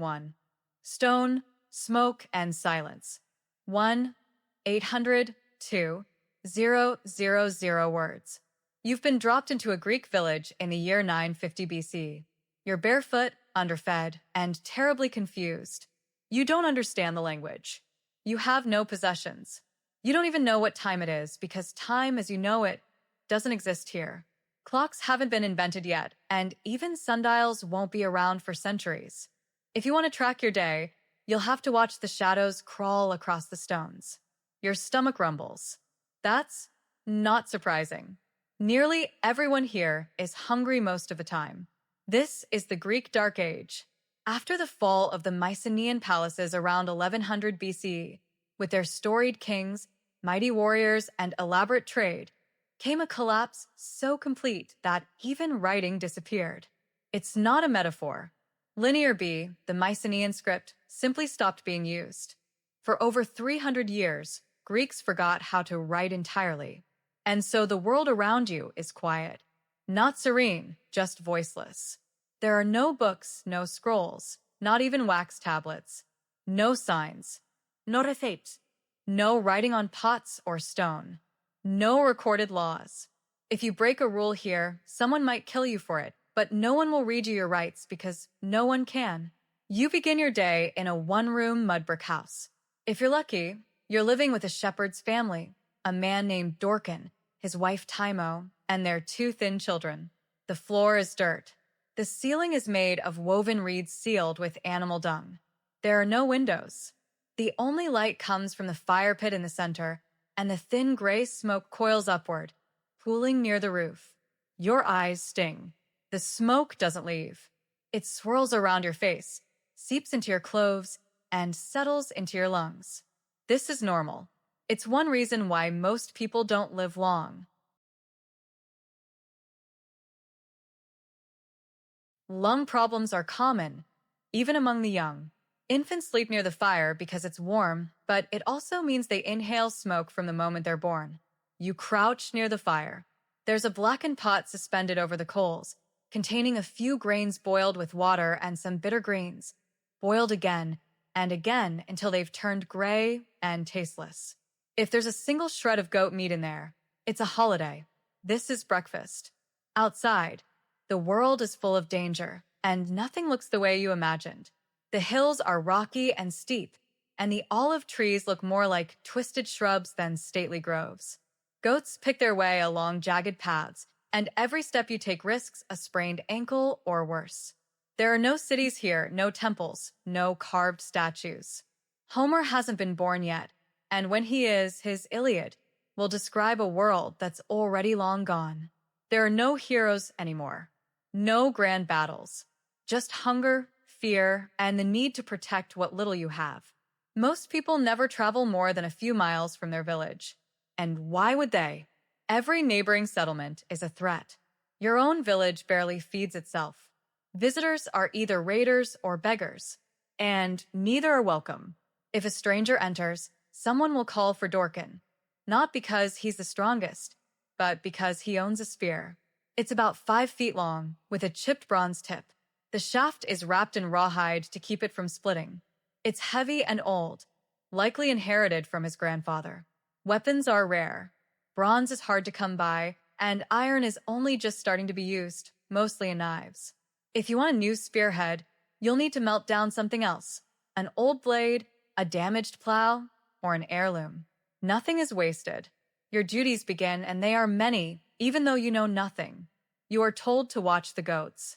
1. Stone, smoke, and silence. 1-800-2-000 words. You've been dropped into a Greek village in the year 950 BC. You're barefoot, underfed, and terribly confused. You don't understand the language. You have no possessions. You don't even know what time it is because time as you know it doesn't exist here. Clocks haven't been invented yet, and even sundials won't be around for centuries. If you want to track your day, you'll have to watch the shadows crawl across the stones. Your stomach rumbles. That's not surprising. Nearly everyone here is hungry most of the time. This is the Greek Dark Age. After the fall of the Mycenaean palaces around 1100 BCE, with their storied kings, mighty warriors, and elaborate trade, came a collapse so complete that even writing disappeared. It's not a metaphor. Linear B, the Mycenaean script, simply stopped being used. For over 300 years, Greeks forgot how to write entirely. And so the world around you is quiet. Not serene, just voiceless. There are no books, no scrolls, not even wax tablets. No signs. No receipts. No writing on pots or stone. No recorded laws. If you break a rule here, someone might kill you for it, but no one will read you your rights because no one can. You begin your day in a one-room mud brick house. If you're lucky, you're living with a shepherd's family, a man named Dorkin, his wife Timo, and their 2 thin children. The floor is dirt. The ceiling is made of woven reeds sealed with animal dung. There are no windows. The only light comes from the fire pit in the center, and the thin gray smoke coils upward, pooling near the roof. Your eyes sting. The smoke doesn't leave. It swirls around your face, seeps into your clothes, and settles into your lungs. This is normal. It's one reason why most people don't live long. Lung problems are common, even among the young. Infants sleep near the fire because it's warm, but it also means they inhale smoke from the moment they're born. You crouch near the fire. There's a blackened pot suspended over the coals, containing a few grains boiled with water and some bitter greens, boiled again and again until they've turned gray and tasteless. If there's a single shred of goat meat in there, it's a holiday. This is breakfast. Outside, the world is full of danger, and nothing looks the way you imagined. The hills are rocky and steep, and the olive trees look more like twisted shrubs than stately groves. Goats pick their way along jagged paths, and every step you take risks a sprained ankle or worse. There are no cities here, no temples, no carved statues. Homer hasn't been born yet, and when he is, his Iliad will describe a world that's already long gone. There are no heroes anymore. No grand battles. Just hunger, fear, and the need to protect what little you have. Most people never travel more than a few miles from their village. And why would they? Every neighboring settlement is a threat. Your own village barely feeds itself. Visitors are either raiders or beggars, and neither are welcome. If a stranger enters, someone will call for Dorkin, not because he's the strongest, but because he owns a spear. It's about 5 feet long, with a chipped bronze tip. The shaft is wrapped in rawhide to keep it from splitting. It's heavy and old, likely inherited from his grandfather. Weapons are rare. Bronze is hard to come by, and iron is only just starting to be used, mostly in knives. If you want a new spearhead, you'll need to melt down something else. An old blade, a damaged plow, or an heirloom. Nothing is wasted. Your duties begin, and they are many, even though you know nothing. You are told to watch the goats.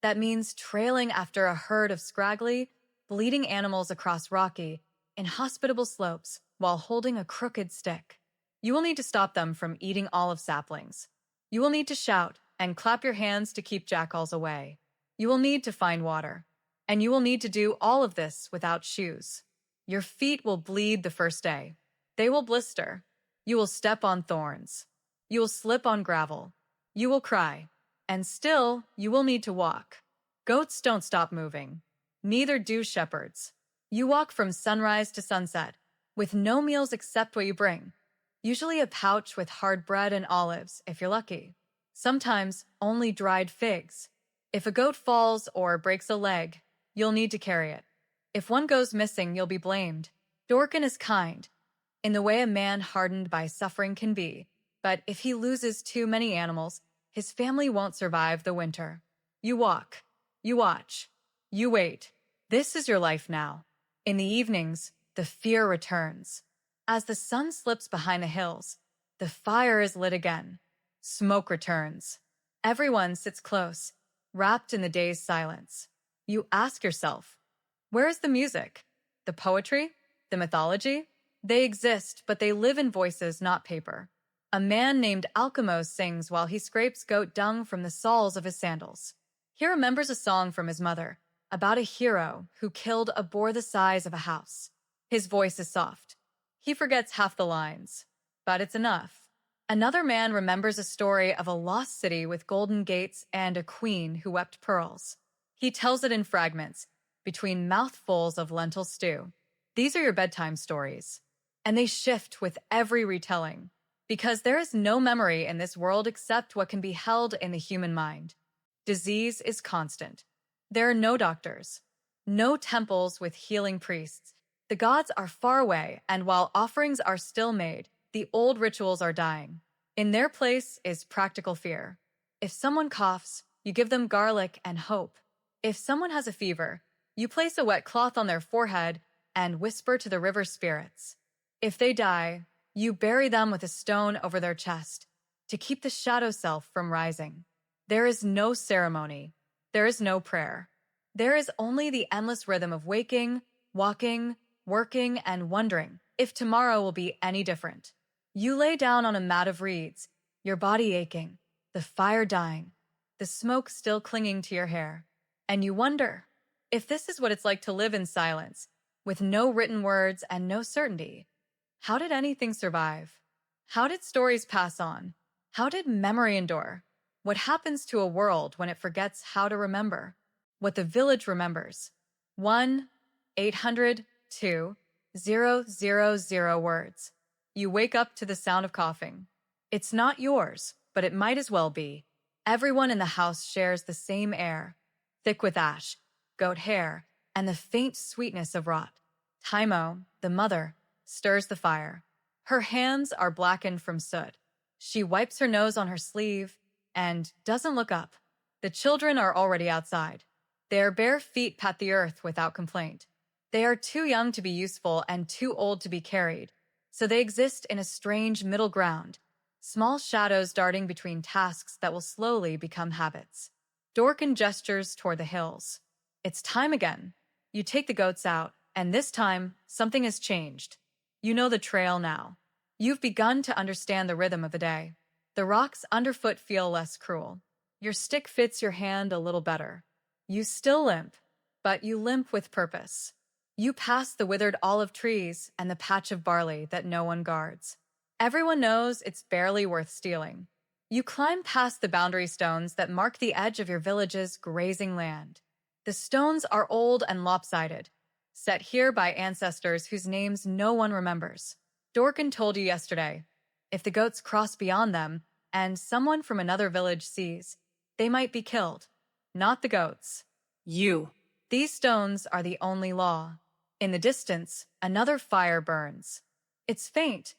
That means trailing after a herd of scraggly, bleeding animals across rocky, inhospitable slopes while holding a crooked stick. You will need to stop them from eating olive saplings. You will need to shout and clap your hands to keep jackals away. You will need to find water. And you will need to do all of this without shoes. Your feet will bleed the first day. They will blister. You will step on thorns. You will slip on gravel. You will cry. And still, you will need to walk. Goats don't stop moving. Neither do shepherds. You walk from sunrise to sunset, with no meals except what you bring. Usually a pouch with hard bread and olives, if you're lucky. Sometimes only dried figs. If a goat falls or breaks a leg, you'll need to carry it. If one goes missing, you'll be blamed. Dorkin is kind, in the way a man hardened by suffering can be, but if he loses too many animals, his family won't survive the winter. You walk, you watch, you wait. This is your life now. In the evenings, the fear returns. As the sun slips behind the hills, the fire is lit again. Smoke returns. Everyone sits close, wrapped in the day's silence. You ask yourself, where is the music? The poetry? The mythology? They exist, but they live in voices, not paper. A man named Alchemos sings while he scrapes goat dung from the soles of his sandals. He remembers a song from his mother about a hero who killed a boar the size of a house. His voice is soft. He forgets half the lines, but it's enough. Another man remembers a story of a lost city with golden gates and a queen who wept pearls. He tells it in fragments, between mouthfuls of lentil stew. These are your bedtime stories, and they shift with every retelling, because there is no memory in this world except what can be held in the human mind. Disease is constant. There are no doctors, no temples with healing priests. The gods are far away, and while offerings are still made, the old rituals are dying. In their place is practical fear. If someone coughs, you give them garlic and hope. If someone has a fever, you place a wet cloth on their forehead and whisper to the river spirits. If they die, you bury them with a stone over their chest to keep the shadow self from rising. There is no ceremony. There is no prayer. There is only the endless rhythm of waking, walking, working, and wondering if tomorrow will be any different. You lay down on a mat of reeds, your body aching, the fire dying, the smoke still clinging to your hair, and you wonder if this is what it's like to live in silence, with no written words and no certainty. How did anything survive? How did stories pass on? How did memory endure? What happens to a world when it forgets how to remember? What the village remembers. 1-800-2-000 words. You wake up to the sound of coughing. It's not yours, but it might as well be. Everyone in the house shares the same air, thick with ash, goat hair, and the faint sweetness of rot. Taimo, the mother, stirs the fire. Her hands are blackened from soot. She wipes her nose on her sleeve and doesn't look up. The children are already outside. Their bare feet pat the earth without complaint. They are too young to be useful and too old to be carried, so they exist in a strange middle ground, small shadows darting between tasks that will slowly become habits. Dorkin gestures toward the hills. It's time again. You take the goats out, and this time, something has changed. You know the trail now. You've begun to understand the rhythm of the day. The rocks underfoot feel less cruel. Your stick fits your hand a little better. You still limp, but you limp with purpose. You pass the withered olive trees and the patch of barley that no one guards. Everyone knows it's barely worth stealing. You climb past the boundary stones that mark the edge of your village's grazing land. The stones are old and lopsided, set here by ancestors whose names no one remembers. Dorkin told you yesterday, if the goats cross beyond them and someone from another village sees, they might be killed. Not the goats. You. These stones are the only law. In the distance, another fire burns. It's faint,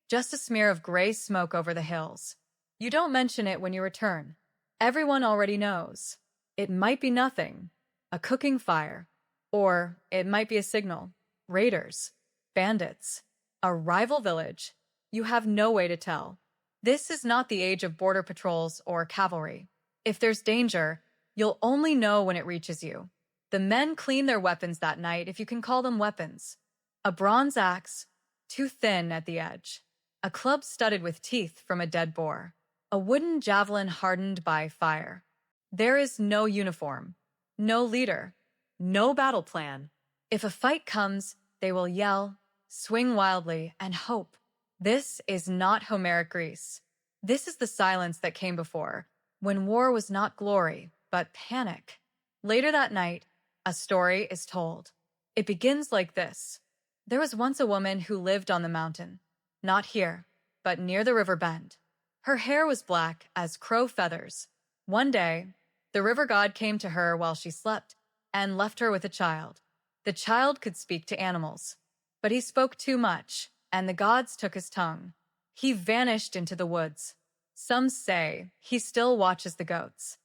just a smear of gray smoke over the hills. You don't mention it when you return. Everyone already knows. It might be nothing, a cooking fire, or it might be a signal. Raiders, bandits, a rival village. You have no way to tell. This is not the age of border patrols or cavalry. If there's danger, you'll only know when it reaches you. The men clean their weapons that night, if you can call them weapons. A bronze axe, too thin at the edge. A club studded with teeth from a dead boar. A wooden javelin hardened by fire. There is no uniform, no leader, no battle plan. If a fight comes, they will yell, swing wildly, and hope. This is not Homeric Greece. This is the silence that came before, when war was not glory, but panic. Later that night, a story is told. It begins like this. There was once a woman who lived on the mountain, not here, but near the river bend. Her hair was black as crow feathers. One day, the river god came to her while she slept and left her with a child. The child could speak to animals, but he spoke too much, and the gods took his tongue. He vanished into the woods. Some say he still watches the goats.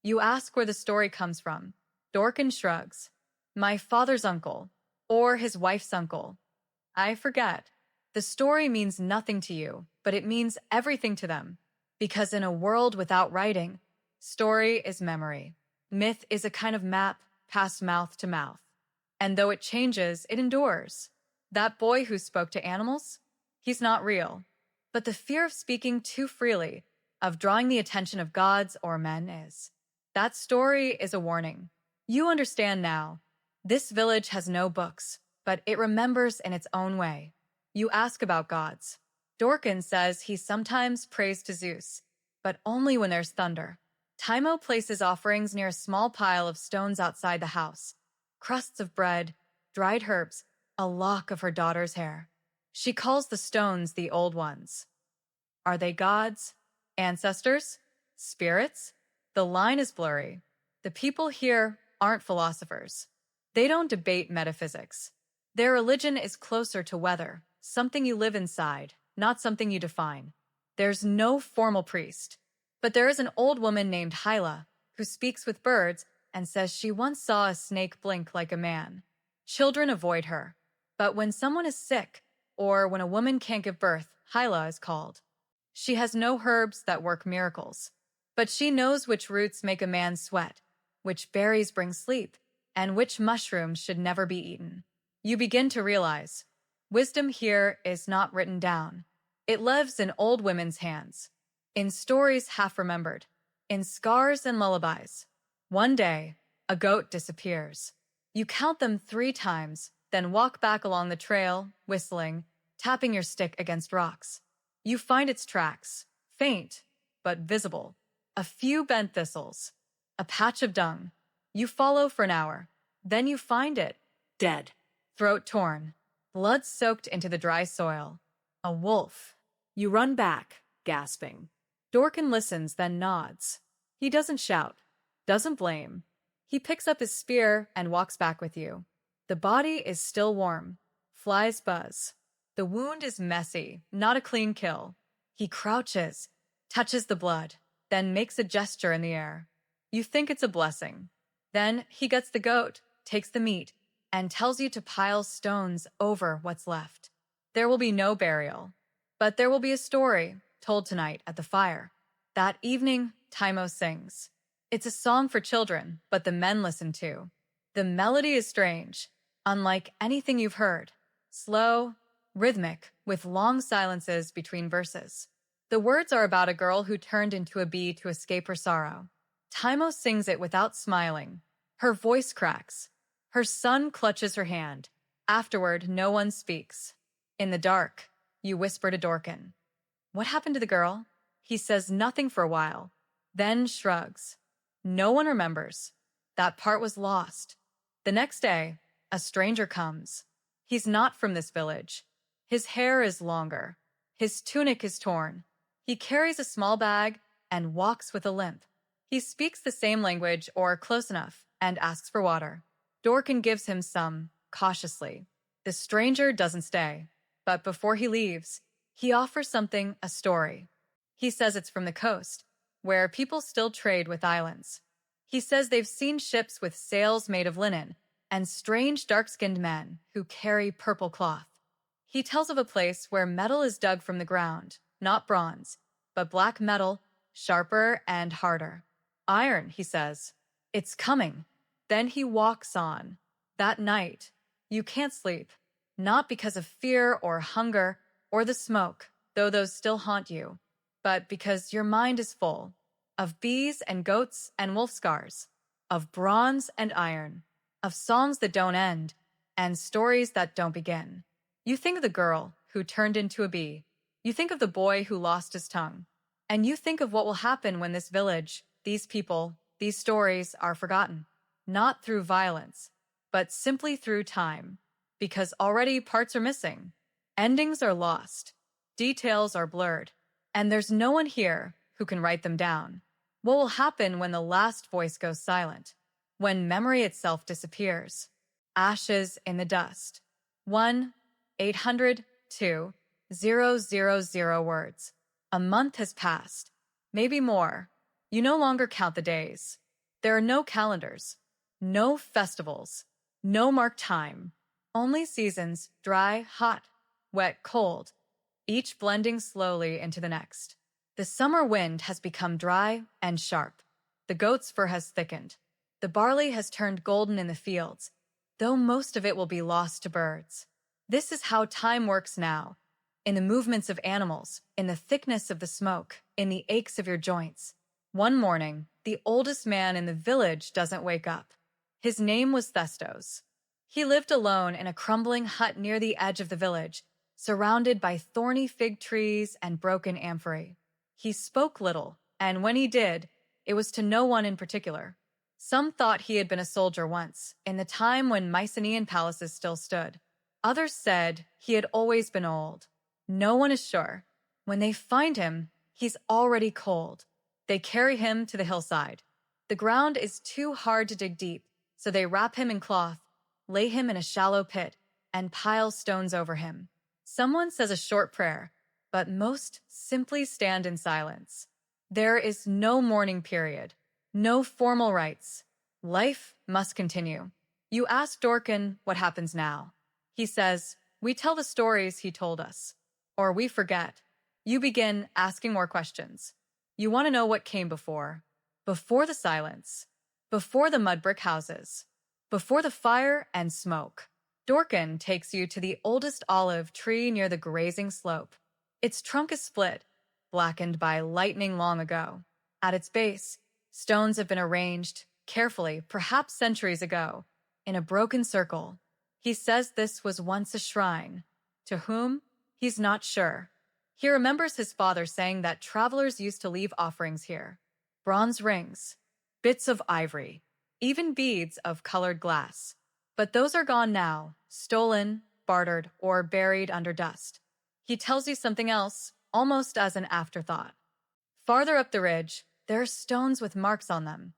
You ask where the story comes from. Dorkin shrugs. My father's uncle, or his wife's uncle. I forget. The story means nothing to you, but it means everything to them. Because in a world without writing, story is memory. Myth is a kind of map passed mouth to mouth. And though it changes, it endures. That boy who spoke to animals? He's not real. But the fear of speaking too freely, of drawing the attention of gods or men is. That story is a warning. You understand now. This village has no books, but it remembers in its own way. You ask about gods. Dorkin says he sometimes prays to Zeus, but only when there's thunder. Timo places offerings near a small pile of stones outside the house. Crusts of bread, dried herbs, a lock of her daughter's hair. She calls the stones the old ones. Are they gods? Ancestors? Spirits? The line is blurry. The people here aren't philosophers. They don't debate metaphysics. Their religion is closer to weather, something you live inside, not something you define. There's no formal priest, but there is an old woman named Hyla who speaks with birds and says she once saw a snake blink like a man. Children avoid her, but when someone is sick or when a woman can't give birth, Hyla is called. She has no herbs that work miracles, but she knows which roots make a man sweat, which berries bring sleep, and which mushrooms should never be eaten. You begin to realize wisdom here is not written down. It lives in old women's hands, in stories half remembered, in scars and lullabies. One day, a goat disappears. You count them 3 times, then walk back along the trail, whistling, tapping your stick against rocks. You find its tracks, faint, but visible. A few bent thistles, a patch of dung. You follow for an hour. Then you find it, dead, throat torn, blood soaked into the dry soil. A wolf. You run back, gasping. Dorkin listens, then nods. He doesn't shout, doesn't blame. He picks up his spear and walks back with you. The body is still warm. Flies buzz. The wound is messy, not a clean kill. He crouches, touches the blood, then makes a gesture in the air. You think it's a blessing. Then he gets the goat, takes the meat, and tells you to pile stones over what's left. There will be no burial, but there will be a story told tonight at the fire. That evening, Timo sings. It's a song for children, but the men listen too. The melody is strange, unlike anything you've heard. Slow, rhythmic, with long silences between verses. The words are about a girl who turned into a bee to escape her sorrow. Timo sings it without smiling. Her voice cracks. Her son clutches her hand. Afterward, no one speaks. In the dark, you whisper to Dorkin. What happened to the girl? He says nothing for a while, then shrugs. No one remembers. That part was lost. The next day, a stranger comes. He's not from this village. His hair is longer. His tunic is torn. He carries a small bag and walks with a limp. He speaks the same language or close enough and asks for water. Dorkin gives him some, cautiously. The stranger doesn't stay, but before he leaves, he offers something, a story. He says it's from the coast, where people still trade with islands. He says they've seen ships with sails made of linen and strange dark-skinned men who carry purple cloth. He tells of a place where metal is dug from the ground, not bronze, but black metal, sharper and harder. Iron, he says. It's coming. Then he walks on. That night, you can't sleep, not because of fear or hunger or the smoke, though those still haunt you, but because your mind is full of bees and goats and wolf scars, of bronze and iron, of songs that don't end and stories that don't begin. You think of the girl who turned into a bee. You think of the boy who lost his tongue. And you think of what will happen when this village, these people, these stories are forgotten. Not through violence, but simply through time. Because already parts are missing. Endings are lost. Details are blurred. And there's no one here who can write them down. What will happen when the last voice goes silent? When memory itself disappears? ashes in the dust. 1-800-2-000 words. A month has passed, maybe more. You no longer count the days. There are no calendars, no festivals, no marked time, only seasons, dry, hot, wet, cold, each blending slowly into the next. The summer wind has become dry and sharp. The goat's fur has thickened. The barley has turned golden in the fields, though most of it will be lost to birds. This is how time works now, in the movements of animals, in the thickness of the smoke, in the aches of your joints. One morning, the oldest man in the village doesn't wake up. His name was Thestos. He lived alone in a crumbling hut near the edge of the village, surrounded by thorny fig trees and broken amphorae. He spoke little, and when he did, it was to no one in particular. Some thought he had been a soldier once, in the time when Mycenaean palaces still stood. Others said he had always been old. No one is sure. When they find him, he's already cold. They carry him to the hillside. The ground is too hard to dig deep, so they wrap him in cloth, lay him in a shallow pit, and pile stones over him. Someone says a short prayer, but most simply stand in silence. There is no mourning period, no formal rites. Life must continue. You ask Dorkin what happens now. He says, we tell the stories he told us. Or we forget. You begin asking more questions. You want to know what came before. Before the silence. Before the mud brick houses. Before the fire and smoke. Dorkin takes you to the oldest olive tree near the grazing slope. Its trunk is split, blackened by lightning long ago. At its base, stones have been arranged, carefully, perhaps centuries ago, in a broken circle. He says this was once a shrine. To whom? He's not sure. He remembers his father saying that travelers used to leave offerings here. Bronze rings, bits of ivory, even beads of colored glass. But those are gone now, stolen, bartered, or buried under dust. He tells you something else, almost as an afterthought. Farther up the ridge, there are stones with marks on them.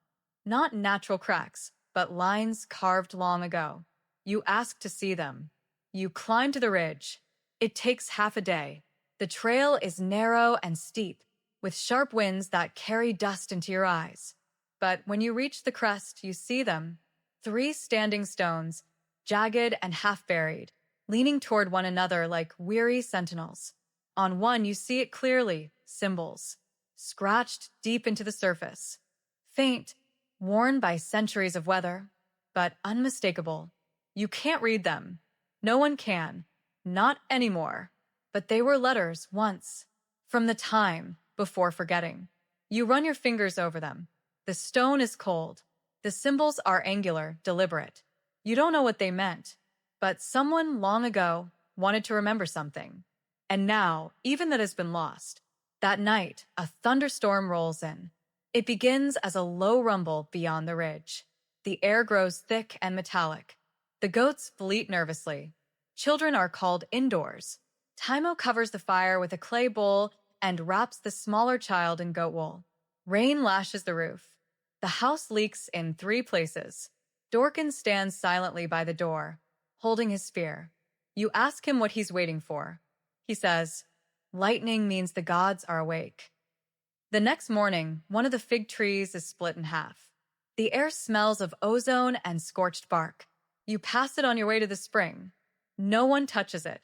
Not natural cracks, but lines carved long ago. You ask to see them. You climb to the ridge. It takes half a day. The trail is narrow and steep, with sharp winds that carry dust into your eyes. But when you reach the crest, you see them. 3 standing stones, jagged and half-buried, leaning toward one another like weary sentinels. On one, you see it clearly, symbols, scratched deep into the surface. Faint, worn by centuries of weather, but unmistakable. You can't read them. No one can. Not anymore. But they were letters once, from the time before forgetting. You run your fingers over them. The stone is cold. The symbols are angular, deliberate. You don't know what they meant, but someone long ago wanted to remember something. And now, even that has been lost. That night, a thunderstorm rolls in. It begins as a low rumble beyond the ridge. The air grows thick and metallic. The goats bleat nervously. Children are called indoors. Timo covers the fire with a clay bowl and wraps the smaller child in goat wool. Rain lashes the roof. The house leaks in 3 places. Dorkin stands silently by the door, holding his spear. You ask him what he's waiting for. He says, lightning means the gods are awake. The next morning, one of the fig trees is split in half. The air smells of ozone and scorched bark. You pass it on your way to the spring. No one touches it.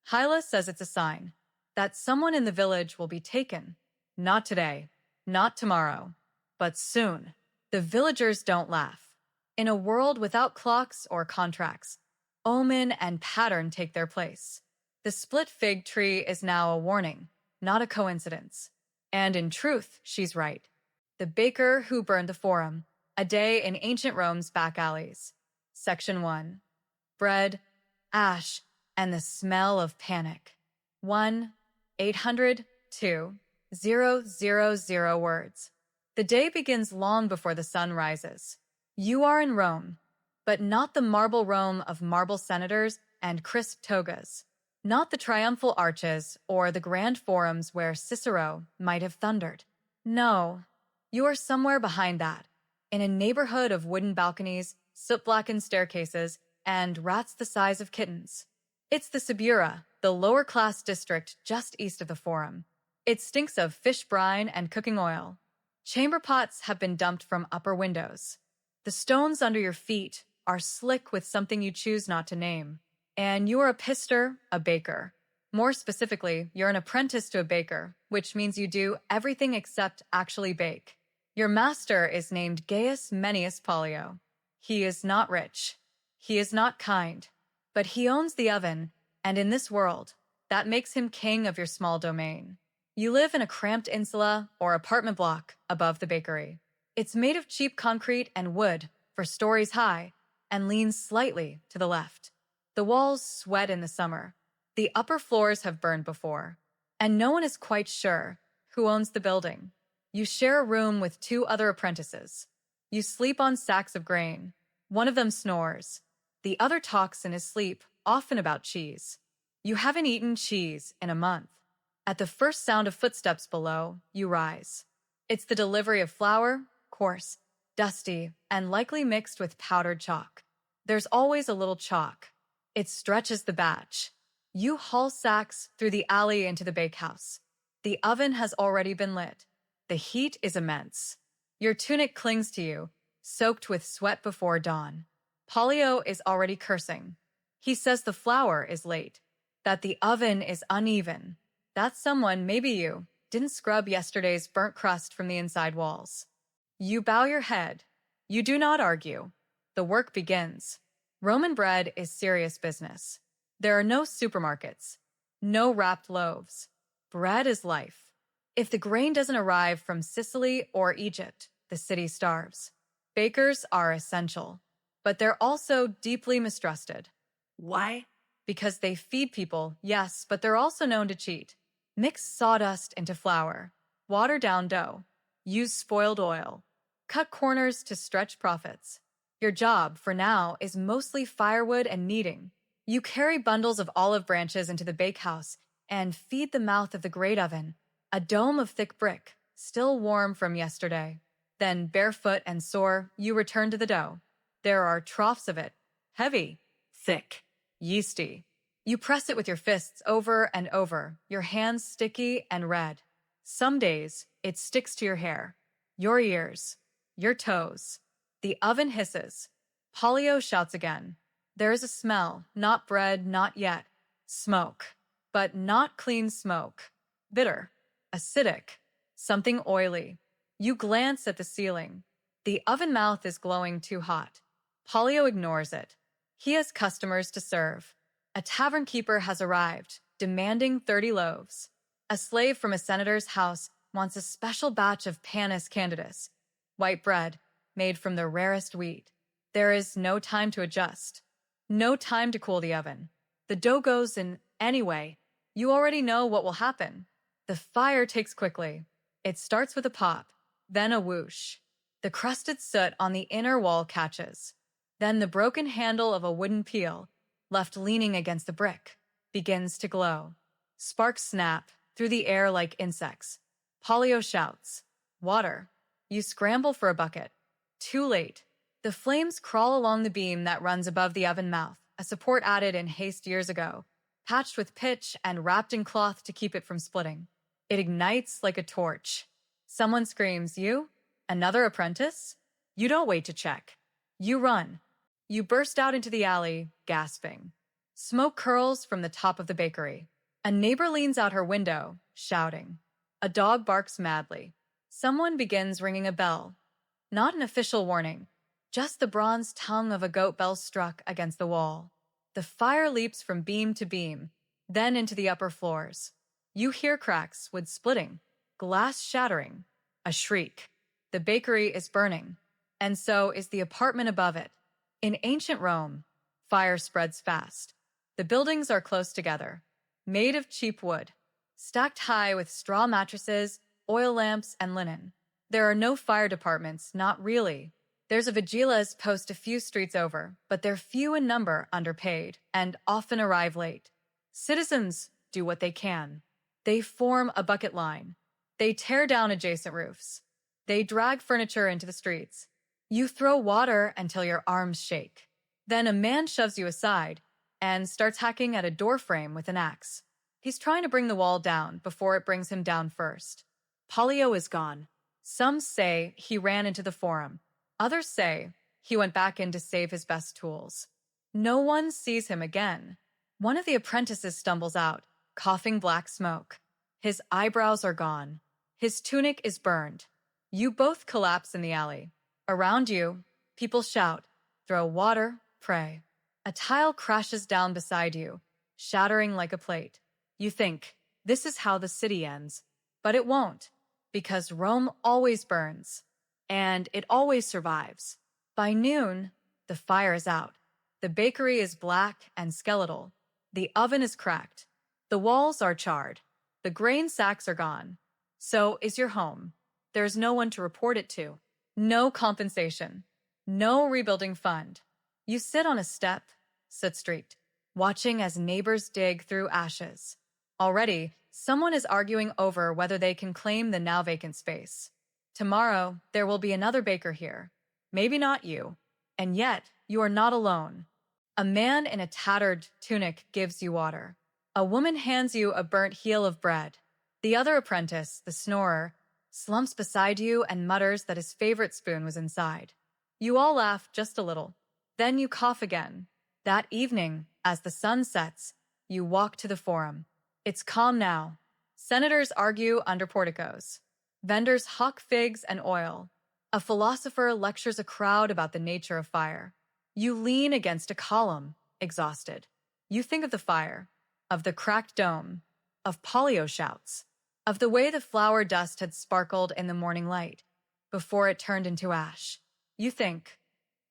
Hyla says it's a sign that someone in the village will be taken. Not today, not tomorrow, but soon. The villagers don't laugh. In a world without clocks or contracts, omen and pattern take their place. The split fig tree is now a warning, not a coincidence. And in truth, she's right. The baker who burned the forum, a day in ancient Rome's back alleys. Section 1. Bread, ash, and the smell of panic. 1-800-2-000 words. The day begins long before the sun rises. You are in Rome, but not the marble Rome of marble senators and crisp togas. Not the triumphal arches or the grand forums where Cicero might have thundered. No, you are somewhere behind that, in a neighborhood of wooden balconies, soot-blackened staircases, and rats the size of kittens. It's the Subura, the lower-class district just east of the Forum. It stinks of fish brine and cooking oil. Chamber pots have been dumped from upper windows. The stones under your feet are slick with something you choose not to name. And you're a pister, a baker. More specifically, you're an apprentice to a baker, which means you do everything except actually bake. Your master is named Gaius Mennius Pollio. He is not rich. He is not kind. But he owns the oven, and in this world, that makes him king of your small domain. You live in a cramped insula or apartment block above the bakery. It's made of cheap concrete and wood for stories high and leans slightly to the left. The walls sweat in the summer. The upper floors have burned before. And no one is quite sure who owns the building. You share a room with two other apprentices. You sleep on sacks of grain. One of them snores. The other talks in his sleep, often about cheese. You haven't eaten cheese in a month. At the first sound of footsteps below, you rise. It's the delivery of flour, coarse, dusty, and likely mixed with powdered chalk. There's always a little chalk. It stretches the batch. You haul sacks through the alley into the bakehouse. The oven has already been lit. The heat is immense. Your tunic clings to you, soaked with sweat before dawn. Pollio is already cursing. He says the flour is late, that the oven is uneven, that someone, maybe you, didn't scrub yesterday's burnt crust from the inside walls. You bow your head. You do not argue. The work begins. Roman bread is serious business. There are no supermarkets, no wrapped loaves. Bread is life. If the grain doesn't arrive from Sicily or Egypt, the city starves. Bakers are essential, but they're also deeply mistrusted. Why? Because they feed people, yes, but they're also known to cheat. Mix sawdust into flour, water down dough, use spoiled oil, cut corners to stretch profits. Your job, for now, is mostly firewood and kneading. You carry bundles of olive branches into the bakehouse and feed the mouth of the great oven, a dome of thick brick, still warm from yesterday. Then, barefoot and sore, you return to the dough. There are troughs of it, heavy, Thick. yeasty. You press it with your fists over and over, your hands sticky and red. Some days, it sticks to your hair, your ears, your toes. The oven hisses. Pollio shouts again. There is a smell, not bread, not yet. Smoke, but not clean smoke. Bitter, acidic, something oily. You glance at the ceiling. The oven mouth is glowing too hot. Pollio ignores it. He has customers to serve. A tavern keeper has arrived, demanding 30 loaves. A slave from a senator's house wants a special batch of panis candidus, white bread, made from the rarest wheat. There is no time to adjust. No time to cool the oven. The dough goes in anyway. You already know what will happen. The fire takes quickly. It starts with a pop, then a whoosh. The crusted soot on the inner wall catches. Then the broken handle of a wooden peel, left leaning against the brick, begins to glow. Sparks snap through the air like insects. Pollio shouts, "Water." You scramble for a bucket. Too late. The flames crawl along the beam that runs above the oven mouth, a support added in haste years ago, patched with pitch and wrapped in cloth to keep it from splitting. It ignites like a torch. Someone screams, "You? Another apprentice?" You don't wait to check. You run. You burst out into the alley, gasping. Smoke curls from the top of the bakery. A neighbor leans out her window, shouting. A dog barks madly. Someone begins ringing a bell. Not an official warning, just the bronze tongue of a goat bell struck against the wall. The fire leaps from beam to beam, then into the upper floors. You hear cracks, wood splitting, glass shattering, a shriek. The bakery is burning, and so is the apartment above it. In ancient Rome, fire spreads fast. The buildings are close together, made of cheap wood, stacked high with straw mattresses, oil lamps, and linen. There are no fire departments, not really. There's a vigila's post a few streets over, but they're few in number, underpaid, and often arrive late. Citizens do what they can. They form a bucket line. They tear down adjacent roofs. They drag furniture into the streets. You throw water until your arms shake. Then a man shoves you aside and starts hacking at a door frame with an axe. He's trying to bring the wall down before it brings him down first. Polio is gone. Some say he ran into the forum. Others say he went back in to save his best tools. No one sees him again. One of the apprentices stumbles out, coughing black smoke. His eyebrows are gone. His tunic is burned. You both collapse in the alley. Around you, people shout, throw water, pray. A tile crashes down beside you, shattering like a plate. You think, this is how the city ends. But it won't, because Rome always burns, and it always survives. By noon, the fire is out. The bakery is black and skeletal. The oven is cracked. The walls are charred. The grain sacks are gone. So is your home. There's no one to report it to. No compensation. No rebuilding fund. You sit on a step, street, watching as neighbors dig through ashes. Already, someone is arguing over whether they can claim the now vacant space. Tomorrow, there will be another baker here. Maybe not you. And yet, you are not alone. A man in a tattered tunic gives you water. A woman hands you a burnt heel of bread. The other apprentice, the snorer, slumps beside you and mutters that his favorite spoon was inside. You all laugh just a little. Then you cough again. That evening, as the sun sets, you walk to the forum. It's calm now. Senators argue under porticos. Vendors hawk figs and oil. A philosopher lectures a crowd about the nature of fire. You lean against a column, exhausted. You think of the fire, of the cracked dome, of polio shouts, of the way the flour dust had sparkled in the morning light before it turned into ash. You think,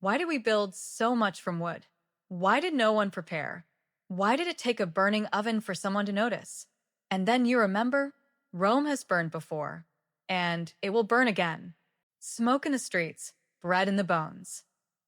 why did we build so much from wood? Why did no one prepare? Why did it take a burning oven for someone to notice? And then you remember, Rome has burned before, and it will burn again. Smoke in the streets, bread in the bones.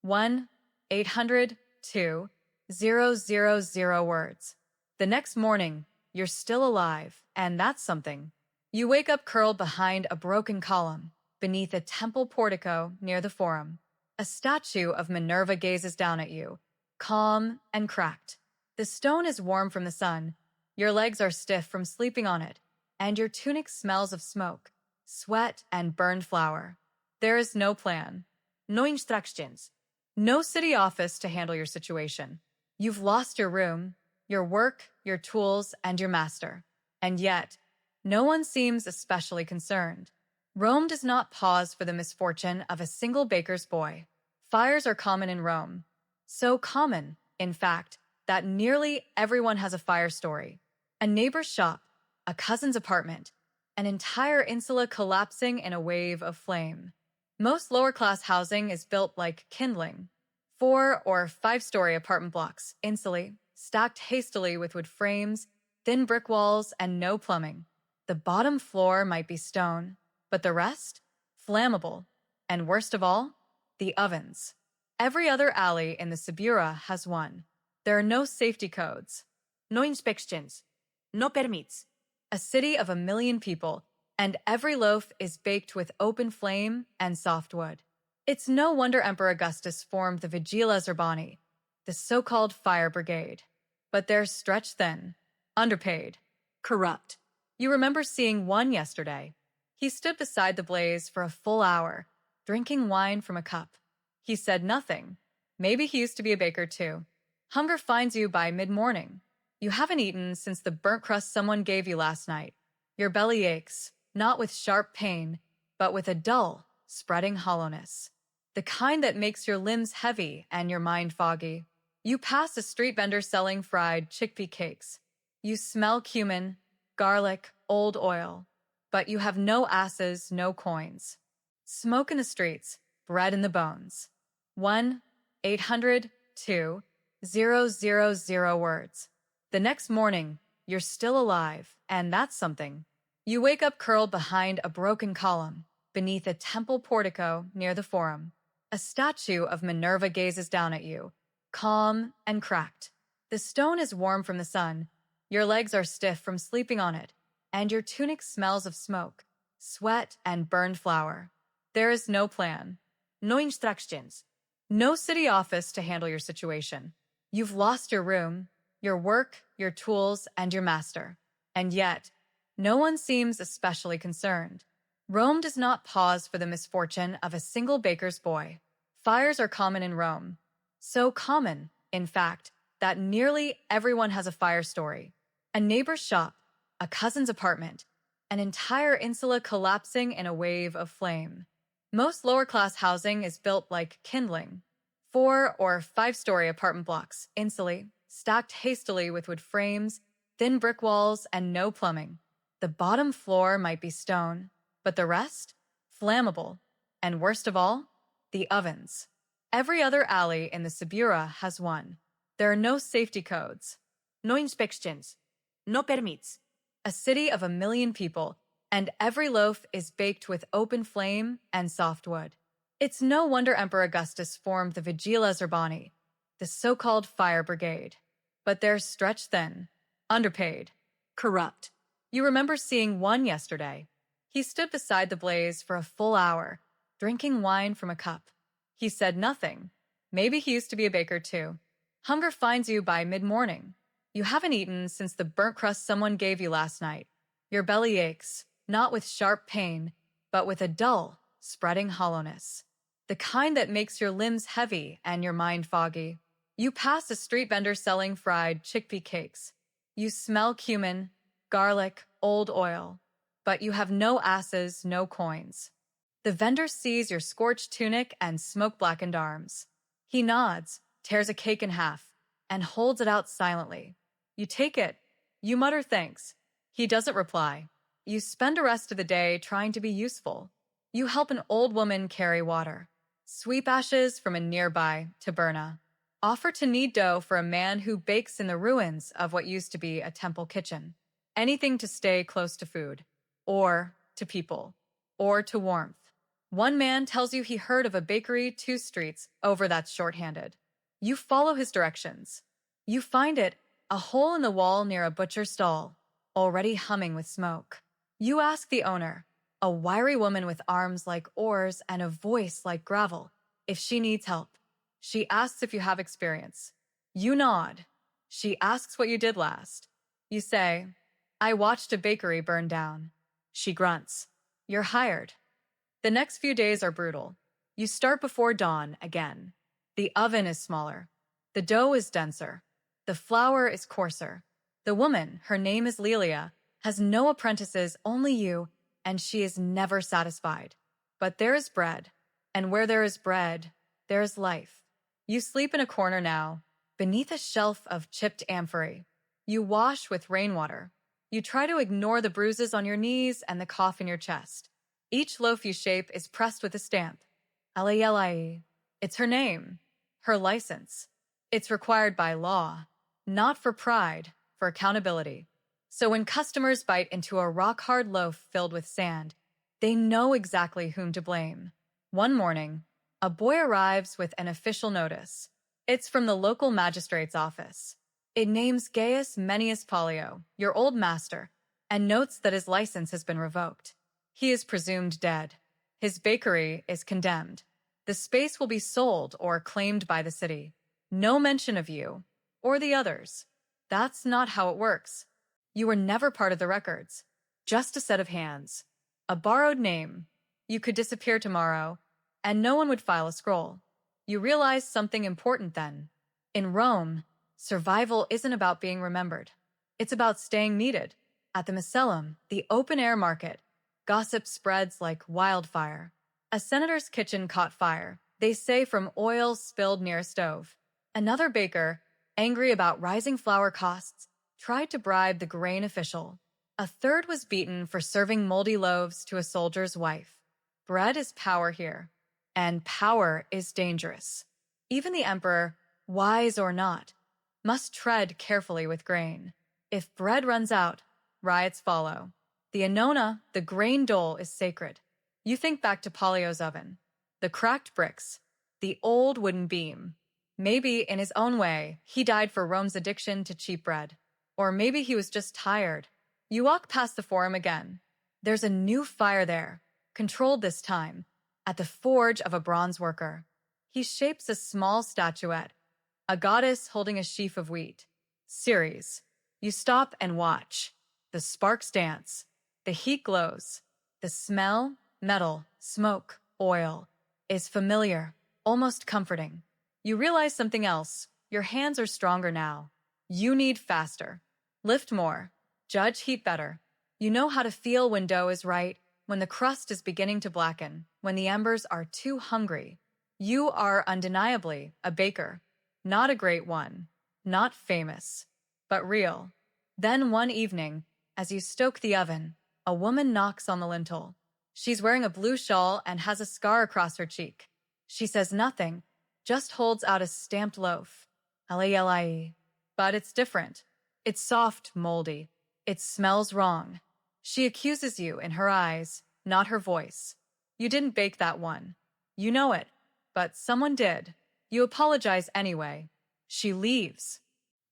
1-800-2-000 words. The next morning, you're still alive, and that's something. You wake up curled behind a broken column, beneath a temple portico near the forum. A statue of Minerva gazes down at you, calm and cracked. The stone is warm from the sun. Your legs are stiff from sleeping on it, and your tunic smells of smoke, sweat, and burned flour. There is no plan. No instructions. No city office to handle your situation. You've lost your room, your work, your tools, and your master. And yet, no one seems especially concerned. Rome does not pause for the misfortune of a single baker's boy. Fires are common in Rome. So common, in fact, that nearly everyone has a fire story. A neighbor's shop, a cousin's apartment, an entire insula collapsing in a wave of flame. Most lower-class housing is built like kindling. 4- or 5-story apartment blocks, insulated, stacked hastily with wood frames, thin brick walls, and no plumbing. The bottom floor might be stone, but the rest? Flammable. And worst of all, the ovens. Every other alley in the Suburra has one. There are no safety codes, no inspections, no permits. A city of 1 million people, and every loaf is baked with open flame and soft wood. It's no wonder Emperor Augustus formed the Vigiles Urbani, the so-called fire brigade. But they're stretched thin, underpaid, corrupt. You remember seeing one yesterday. He stood beside the blaze for a full hour, drinking wine from a cup. He said nothing. Maybe he used to be a baker too. Hunger finds you by mid-morning. You haven't eaten since the burnt crust someone gave you last night. Your belly aches, not with sharp pain, but with a dull, spreading hollowness. The kind that makes your limbs heavy and your mind foggy. You pass a street vendor selling fried chickpea cakes. You smell cumin, garlic, old oil, but you have no asses, no coins. Smoke in the streets, bread in the bones. 1-800-2-000 words. The next morning, you're still alive, and that's something. You wake up curled behind a broken column, beneath a temple portico near the forum. A statue of Minerva gazes down at you, calm and cracked. The stone is warm from the sun. Your legs are stiff from sleeping on it, and your tunic smells of smoke, sweat, and burned flour. There is no plan. No instructions. No city office to handle your situation. You've lost your room, your work, your tools, and your master. And yet, no one seems especially concerned. Rome does not pause for the misfortune of a single baker's boy. Fires are common in Rome. So common, in fact, that nearly everyone has a fire story. A neighbor's shop, a cousin's apartment, an entire insula collapsing in a wave of flame. Most lower-class housing is built like kindling. 4- or 5-story apartment blocks, insulated, stacked hastily with wood frames, thin brick walls, and no plumbing. The bottom floor might be stone, but the rest? Flammable. And worst of all, the ovens. Every other alley in the Suburra has one. There are no safety codes. No inspections. No permits. A city of 1 million people, and every loaf is baked with open flame and soft wood. It's no wonder Emperor Augustus formed the Vigiles Urbani, the so-called fire brigade. But they're stretched thin, underpaid, corrupt. You remember seeing one yesterday. He stood beside the blaze for a full hour, drinking wine from a cup. He said nothing. Maybe he used to be a baker too. Hunger finds you by mid-morning. You haven't eaten since the burnt crust someone gave you last night. Your belly aches, not with sharp pain, but with a dull, spreading hollowness. The kind that makes your limbs heavy and your mind foggy. You pass a street vendor selling fried chickpea cakes. You smell cumin, garlic, old oil, but you have no asses, no coins. The vendor sees your scorched tunic and smoke-blackened arms. He nods, tears a cake in half, and holds it out silently. You take it. You mutter thanks. He doesn't reply. You spend the rest of the day trying to be useful. You help an old woman carry water, sweep ashes from a nearby taberna, offer to knead dough for a man who bakes in the ruins of what used to be a temple kitchen. Anything to stay close to food, or to people, or to warmth. One man tells you he heard of a bakery 2 streets over that's shorthanded. You follow his directions. You find it, a hole in the wall near a butcher's stall, already humming with smoke. You ask the owner, a wiry woman with arms like oars and a voice like gravel, if she needs help. She asks if you have experience. You nod. She asks what you did last. You say, I watched a bakery burn down. She grunts. You're hired. The next few days are brutal. You start before dawn again. The oven is smaller. The dough is denser. The flour is coarser. The woman, her name is Lelia, has no apprentices, only you, and she is never satisfied. But there is bread, and where there is bread, there is life. You sleep in a corner now, beneath a shelf of chipped amphorae. You wash with rainwater. You try to ignore the bruises on your knees and the cough in your chest. Each loaf you shape is pressed with a stamp. L-A-L-I-E. It's her name, her license. It's required by law, not for pride, for accountability. So when customers bite into a rock-hard loaf filled with sand, they know exactly whom to blame. One morning, a boy arrives with an official notice. It's from the local magistrate's office. It names Gaius Mennius Pollio, your old master, and notes that his license has been revoked. He is presumed dead. His bakery is condemned. The space will be sold or claimed by the city. No mention of you or the others. That's not how it works. You were never part of the records. Just a set of hands. A borrowed name. You could disappear tomorrow, and no one would file a scroll. You realize something important then. In Rome, survival isn't about being remembered. It's about staying needed. At the Macellum, the open-air market, gossip spreads like wildfire. A senator's kitchen caught fire, they say, from oil spilled near a stove. Another baker, angry about rising flour costs, tried to bribe the grain official. A third was beaten for serving moldy loaves to a soldier's wife. Bread is power here, and power is dangerous. Even the emperor, wise or not, must tread carefully with grain. If bread runs out, riots follow. The annona, the grain dole, is sacred. You think back to Pollio's oven, the cracked bricks, the old wooden beam. Maybe, in his own way, he died for Rome's addiction to cheap bread. Or maybe he was just tired. You walk past the forum again. There's a new fire there, controlled this time, at the forge of a bronze worker. He shapes a small statuette, a goddess holding a sheaf of wheat. Ceres. You stop and watch. The sparks dance. The heat glows. The smell, metal, smoke, oil, is familiar, almost comforting. You realize something else. Your hands are stronger now. You knead faster. Lift more. Judge heat better. You know how to feel when dough is right, when the crust is beginning to blacken, when the embers are too hungry. You are undeniably a baker. Not a great one. Not famous. But real. Then one evening, as you stoke the oven, a woman knocks on the lintel. She's wearing a blue shawl and has a scar across her cheek. She says nothing, just holds out a stamped loaf. Alayalai. But it's different. It's soft, moldy. It smells wrong. She accuses you in her eyes, not her voice. You didn't bake that one. You know it, but someone did. You apologize anyway. She leaves.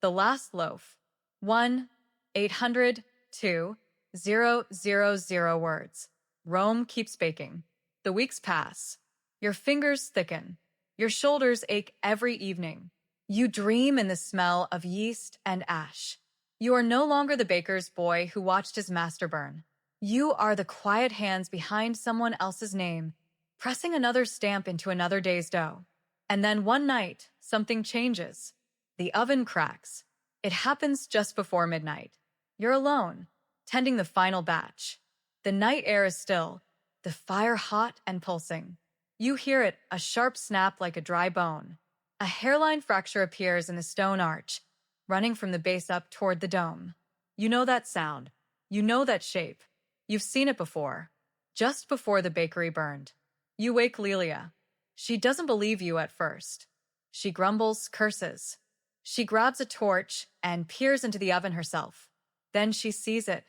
The last loaf. 1-800-2-000 words. Rome keeps baking. The weeks pass. Your fingers thicken. Your shoulders ache every evening. You dream in the smell of yeast and ash. You are no longer the baker's boy who watched his master burn. You are the quiet hands behind someone else's name, pressing another stamp into another day's dough. And then one night, something changes. The oven cracks. It happens just before midnight. You're alone, tending the final batch. The night air is still, the fire hot and pulsing. You hear it, a sharp snap like a dry bone. A hairline fracture appears in the stone arch, running from the base up toward the dome. You know that sound. You know that shape. You've seen it before. Just before the bakery burned. You wake Lelia. She doesn't believe you at first. She grumbles, curses. She grabs a torch and peers into the oven herself. Then she sees it.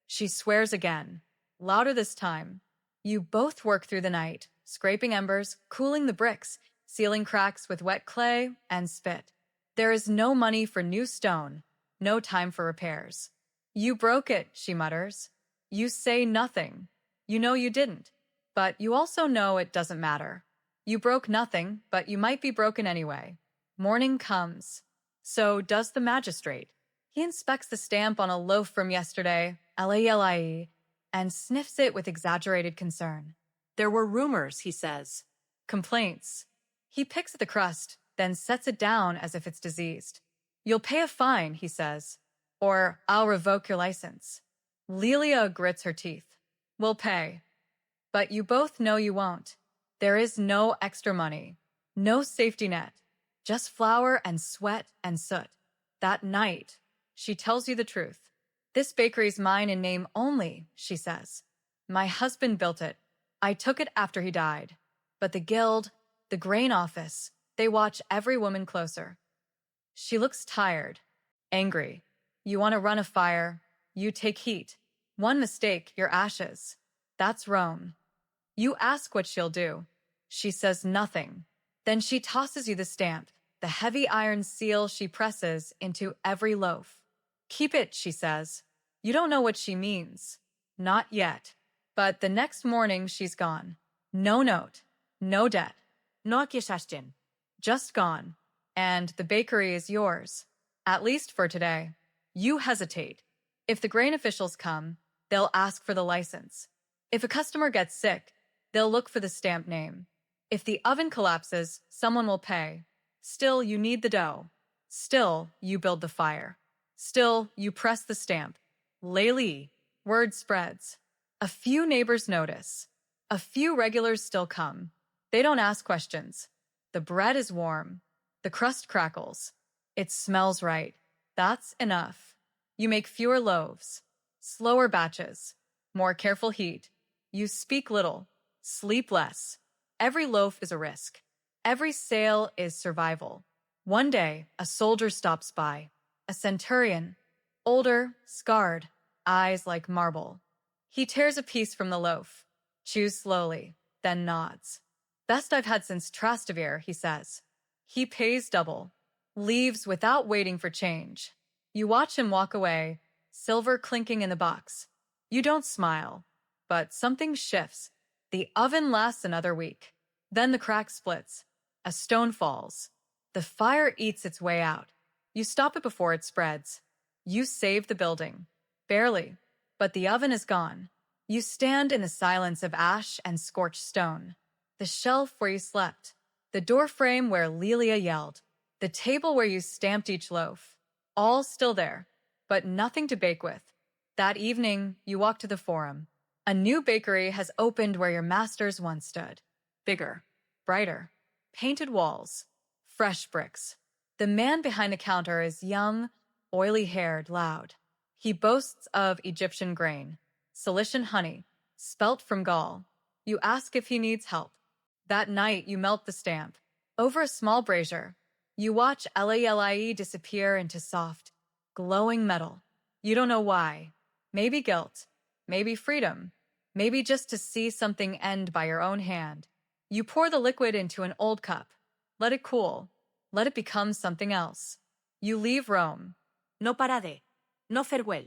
She swears again, louder this time. You both work through the night, scraping embers, cooling the bricks, sealing cracks with wet clay and spit. There is no money for new stone, no time for repairs. You broke it, she mutters. You say nothing. You know you didn't, but you also know it doesn't matter. You broke nothing, but you might be broken anyway. Morning comes. So does the magistrate. He inspects the stamp on a loaf from yesterday, alayalai, and sniffs it with exaggerated concern. There were rumors, he says. Complaints. He picks at the crust, then sets it down as if it's diseased. You'll pay a fine, he says, or I'll revoke your license. Lelia grits her teeth. We'll pay. But you both know you won't. There is no extra money, no safety net, just flour and sweat and soot. That night, she tells you the truth. This bakery's mine in name only, she says. My husband built it. I took it after he died. But the guild, the grain office, they watch every woman closer. She looks tired, angry. You want to run a fire. You take heat. One mistake, you're ashes. That's Rome. You ask what she'll do. She says nothing. Then she tosses you the stamp, the heavy iron seal she presses into every loaf. Keep it, she says. You don't know what she means. Not yet. But the next morning she's gone. No note. No debt. Just gone. And the bakery is yours. At least for today. You hesitate. If the grain officials come, they'll ask for the license. If a customer gets sick, they'll look for the stamp name. If the oven collapses, someone will pay. Still, you need the dough. Still, you build the fire. Still, you press the stamp. Layli. Word spreads. A few neighbors notice. A few regulars still come. They don't ask questions. The bread is warm. The crust crackles. It smells right. That's enough. You make fewer loaves. Slower batches. More careful heat. You speak little. Sleep less. Every loaf is a risk. Every sale is survival. One day, a soldier stops by. A centurion. Older, scarred, eyes like marble. He tears a piece from the loaf. Chews slowly, then nods. Best I've had since Trastevere, he says. He pays double. Leaves without waiting for change. You watch him walk away, silver clinking in the box. You don't smile, but something shifts. The oven lasts another week. Then the crack splits. A stone falls. The fire eats its way out. You stop it before it spreads. You save the building. Barely. But the oven is gone. You stand in the silence of ash and scorched stone. The shelf where you slept. The doorframe where Lelia yelled. The table where you stamped each loaf. All still there, but nothing to bake with. That evening, you walk to the forum. A new bakery has opened where your masters once stood. Bigger, brighter, painted walls, fresh bricks. The man behind the counter is young, oily-haired, loud. He boasts of Egyptian grain, Cilician honey, spelt from Gaul. You ask if he needs help. That night, you melt the stamp. Over a small brazier, you watch LALIE disappear into soft, glowing metal. You don't know why. Maybe guilt. Maybe freedom. Maybe just to see something end by your own hand. You pour the liquid into an old cup. Let it cool. Let it become something else. You leave Rome. No parade. No farewell.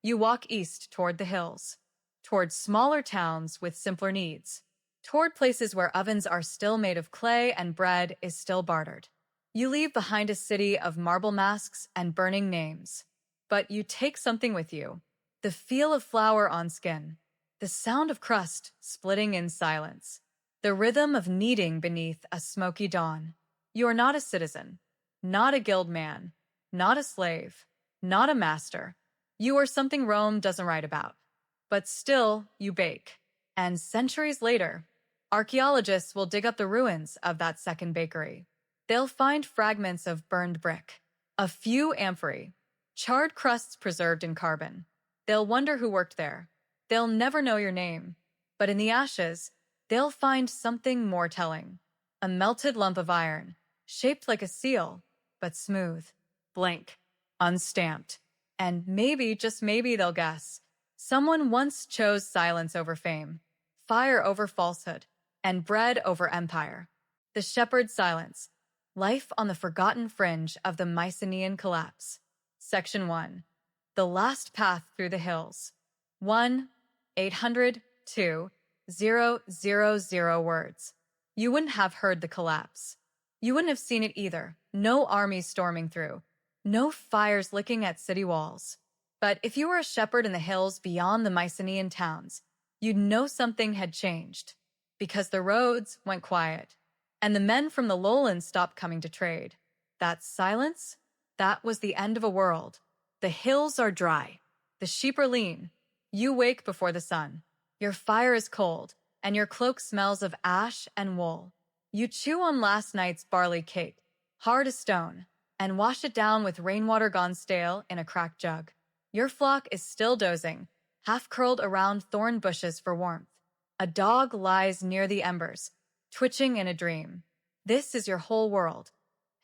You walk east toward the hills. Toward smaller towns with simpler needs. Toward places where ovens are still made of clay and bread is still bartered. You leave behind a city of marble masks and burning names. But you take something with you. The feel of flour on skin. The sound of crust splitting in silence. The rhythm of kneading beneath a smoky dawn. You are not a citizen. Not a guild man. Not a slave. Not a master. You are something Rome doesn't write about. But still, you bake. And centuries later, archaeologists will dig up the ruins of that second bakery. They'll find fragments of burned brick, a few amphorae, charred crusts preserved in carbon. They'll wonder who worked there. They'll never know your name. But in the ashes, they'll find something more telling. A melted lump of iron, shaped like a seal, but smooth, blank, unstamped. And maybe, just maybe, they'll guess. Someone once chose silence over fame, fire over falsehood, and bread over empire. The shepherd's silence. Life on the forgotten fringe of the Mycenaean collapse. Section 1. The last path through the hills. 1-800-2-000 words. You wouldn't have heard the collapse. You wouldn't have seen it either. No armies storming through. No fires licking at city walls. But if you were a shepherd in the hills beyond the Mycenaean towns, you'd know something had changed. Because the roads went quiet. And the men from the lowlands stopped coming to trade. That silence? That was the end of a world. The hills are dry. The sheep are lean. You wake before the sun. Your fire is cold, and your cloak smells of ash and wool. You chew on last night's barley cake, hard as stone, and wash it down with rainwater gone stale in a cracked jug. Your flock is still dozing, half curled around thorn bushes for warmth. A dog lies near the embers, twitching in a dream. This is your whole world.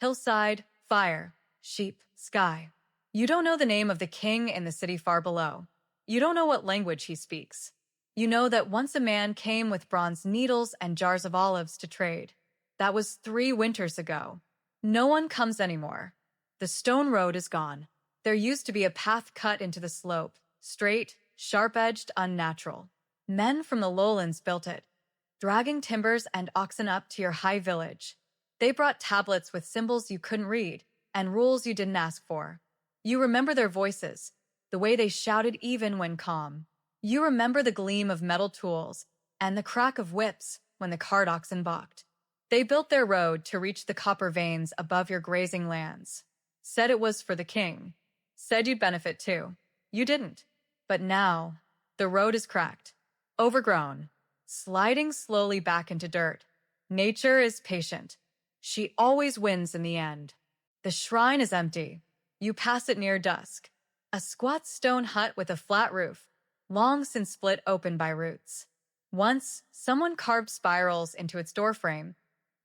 Hillside, fire, sheep, sky. You don't know the name of the king in the city far below. You don't know what language he speaks. You know that once a man came with bronze needles and jars of olives to trade. That was 3 winters ago. No one comes anymore. The stone road is gone. There used to be a path cut into the slope, straight, sharp-edged, unnatural. Men from the lowlands built it, dragging timbers and oxen up to your high village. They brought tablets with symbols you couldn't read and rules you didn't ask for. You remember their voices, the way they shouted even when calm. You remember the gleam of metal tools and the crack of whips when the cart oxen balked. They built their road to reach the copper veins above your grazing lands. Said it was for the king. Said you'd benefit too. You didn't. But now, the road is cracked, overgrown, sliding slowly back into dirt. Nature is patient. She always wins in the end. The shrine is empty. You pass it near dusk. A squat stone hut with a flat roof, long since split open by roots. Once, someone carved spirals into its doorframe.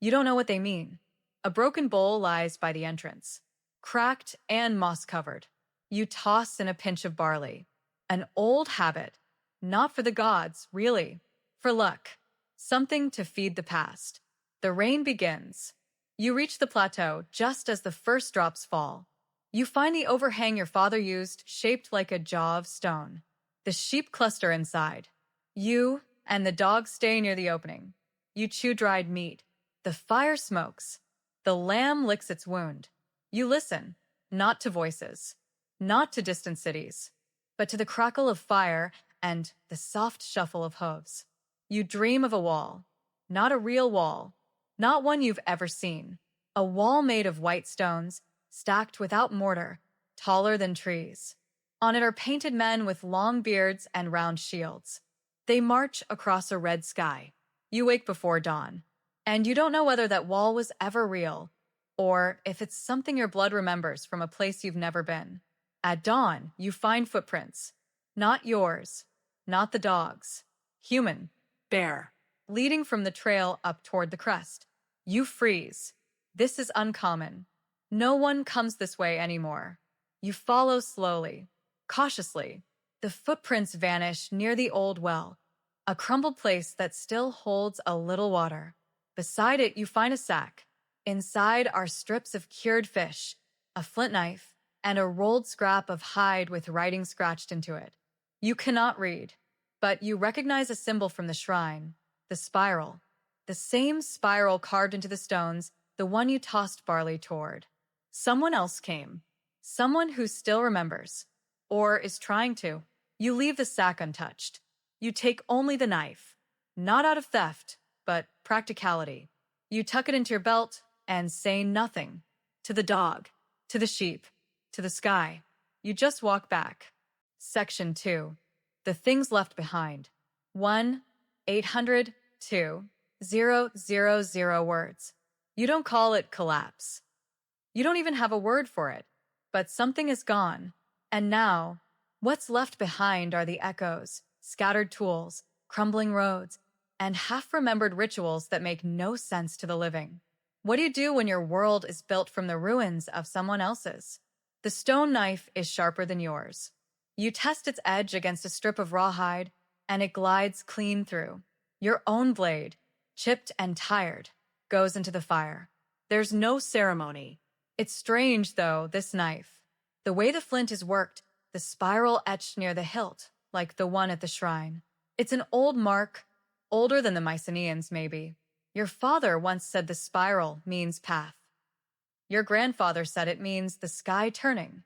You don't know what they mean. A broken bowl lies by the entrance, cracked and moss-covered. You toss in a pinch of barley. An old habit. Not for the gods, really. For luck. Something to feed the past. The rain begins. You reach the plateau just as the first drops fall. You find the overhang your father used, shaped like a jaw of stone. The sheep cluster inside. You and the dog stay near the opening. You chew dried meat. The fire smokes. The lamb licks its wound. You listen, not to voices, not to distant cities, but to the crackle of fire and the soft shuffle of hooves. You dream of a wall, not a real wall, not one you've ever seen. A wall made of white stones, stacked without mortar, taller than trees. On it are painted men with long beards and round shields. They march across a red sky. You wake before dawn, and you don't know whether that wall was ever real, or if it's something your blood remembers from a place you've never been. At dawn, you find footprints. Not yours, not the dog's. Human, Bear. leading from the trail up toward the crest. You freeze. This is uncommon. No one comes this way anymore. You follow slowly, cautiously. The footprints vanish near the old well, a crumbled place that still holds a little water. Beside it, you find a sack. Inside are strips of cured fish, a flint knife, and a rolled scrap of hide with writing scratched into it. You cannot read, but you recognize a symbol from the shrine, the spiral. The same spiral carved into the stones, the one you tossed barley toward. Someone else came. Someone who still remembers, or is trying to. You leave the sack untouched. You take only the knife, not out of theft, but practicality. You tuck it into your belt and say nothing. To the dog, to the sheep, to the sky. You just walk back. Section 2. The things left behind. 1-800-2-000 words. You don't call it collapse. You don't even have a word for it. But something is gone. And now, what's left behind are the echoes, scattered tools, crumbling roads, and half-remembered rituals that make no sense to the living. What do you do when your world is built from the ruins of someone else's? The stone knife is sharper than yours. You test its edge against a strip of rawhide, and it glides clean through. Your own blade, chipped and tired, goes into the fire. There's no ceremony. It's strange, though, this knife. The way the flint is worked, the spiral etched near the hilt, like the one at the shrine. It's an old mark, older than the Mycenaeans, maybe. Your father once said the spiral means path. Your grandfather said it means the sky turning.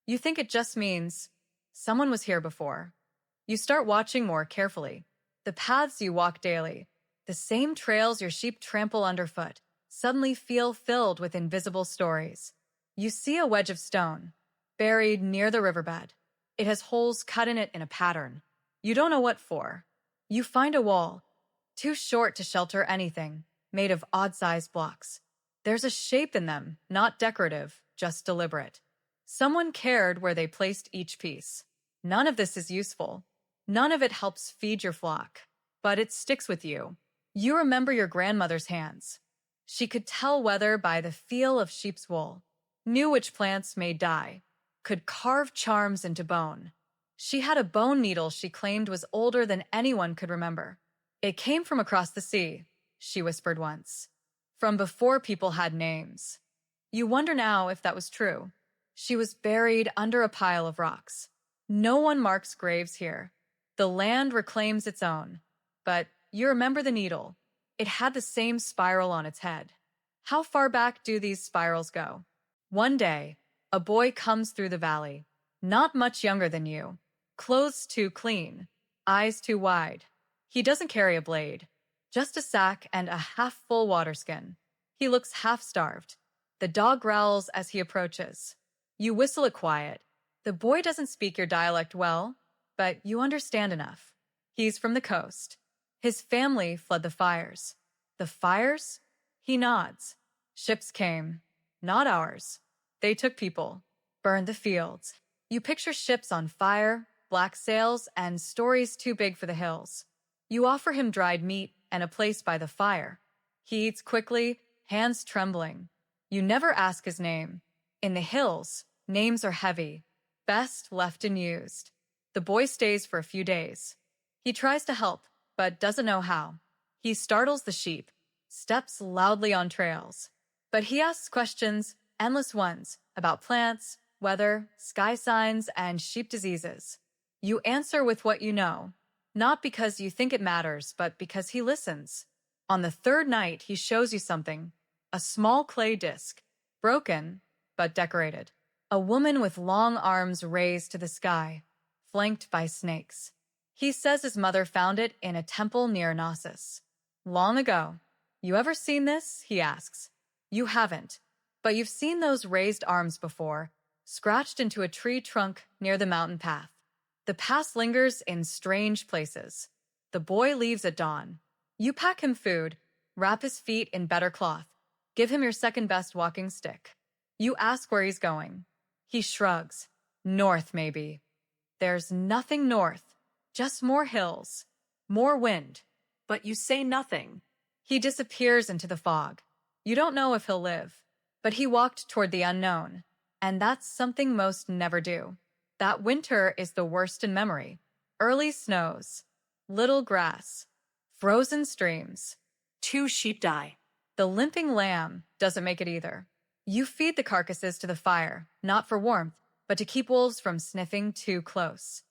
You think it just means someone was here before. You start watching more carefully. The paths you walk daily, the same trails your sheep trample underfoot, suddenly feel filled with invisible stories. You see a wedge of stone, buried near the riverbed. It has holes cut in it in a pattern. You don't know what for. You find a wall, too short to shelter anything, made of odd-sized blocks. There's a shape in them, not decorative, just deliberate. Someone cared where they placed each piece. None of this is useful. None of it helps feed your flock. But it sticks with you. You remember your grandmother's hands. She could tell weather by the feel of sheep's wool, knew which plants made dye, could carve charms into bone. She had a bone needle she claimed was older than anyone could remember. It came from across the sea, she whispered once. From before people had names. You wonder now if that was true. She was buried under a pile of rocks. No one marks graves here. The land reclaims its own. But you remember the needle. It had the same spiral on its head. How far back do these spirals go? One day, a boy comes through the valley, not much younger than you, clothes too clean, eyes too wide. He doesn't carry a blade, just a sack and a half-full water skin. He looks half-starved. The dog growls as he approaches. You whistle it quiet. The boy doesn't speak your dialect well, but you understand enough. He's from the coast. His family fled the fires. The fires? He nods. Ships came. Not ours. They took people. Burned the fields. You picture ships on fire, black sails, and stories too big for the hills. You offer him dried meat and a place by the fire. He eats quickly, hands trembling. You never ask his name. In the hills, names are heavy, best left unused. The boy stays for a few days. He tries to help, but doesn't know how. He startles the sheep, steps loudly on trails. But he asks questions, endless ones, about plants, weather, sky signs, and sheep diseases. You answer with what you know, not because you think it matters, but because he listens. On the third night, he shows you something, a small clay disc, broken but decorated. A woman with long arms raised to the sky, flanked by snakes. He says his mother found it in a temple near Knossos. Long ago. You ever seen this? He asks. You haven't, but you've seen those raised arms before, scratched into a tree trunk near the mountain path. The past lingers in strange places. The boy leaves at dawn. You pack him food, wrap his feet in better cloth, give him your second best walking stick. You ask where he's going. He shrugs. North, maybe. There's nothing north, just more hills, more wind. But you say nothing. He disappears into the fog. You don't know if he'll live, but he walked toward the unknown, and that's something most never do. That winter is the worst in memory. Early snows, little grass, frozen streams. 2 sheep die. The limping lamb doesn't make it either. You feed the carcasses to the fire, not for warmth, but to keep wolves from sniffing too close.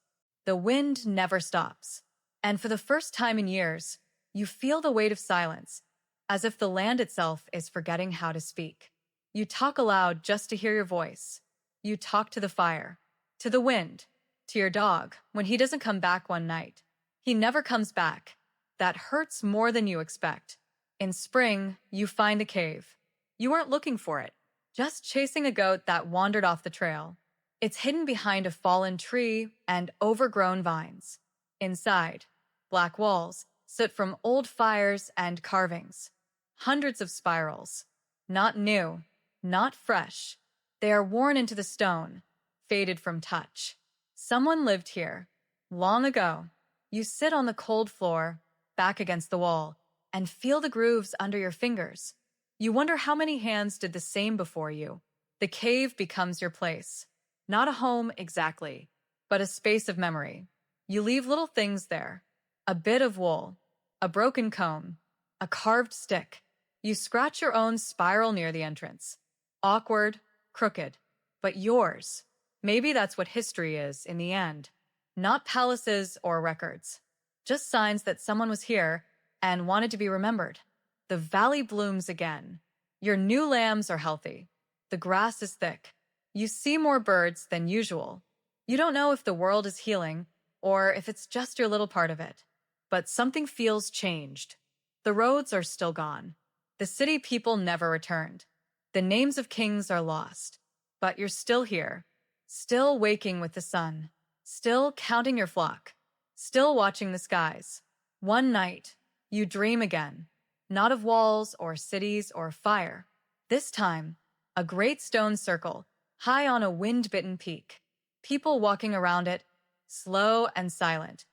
The wind never stops, and for the first time in years, you feel the weight of silence, as if the land itself is forgetting how to speak. You talk aloud just to hear your voice. You talk to the fire, to the wind, to your dog when he doesn't come back one night. He never comes back. That hurts more than you expect. In spring, you find the cave. You weren't looking for it, just chasing a goat that wandered off the trail. It's hidden behind a fallen tree and overgrown vines. Inside, black walls, soot from old fires and carvings. Hundreds of spirals. Not new, not fresh. They are worn into the stone, faded from touch. Someone lived here, long ago. You sit on the cold floor, back against the wall, and feel the grooves under your fingers. You wonder how many hands did the same before you. The cave becomes your place. Not a home exactly, but a space of memory. You leave little things there. A bit of wool, a broken comb, a carved stick. You scratch your own spiral near the entrance. Awkward, crooked, but yours. Maybe that's what history is in the end. Not palaces or records. Just signs that someone was here and wanted to be remembered. The valley blooms again. Your new lambs are healthy. The grass is thick. You see more birds than usual. You don't know if the world is healing or if it's just your little part of it. But something feels changed. The roads are still gone. The city people never returned. The names of kings are lost. But you're still here, still waking with the sun, still counting your flock, still watching the skies. One night, you dream again, not of walls or cities or fire. This time, a great stone circle, high on a wind-bitten peak. People walking around it, slow and silent,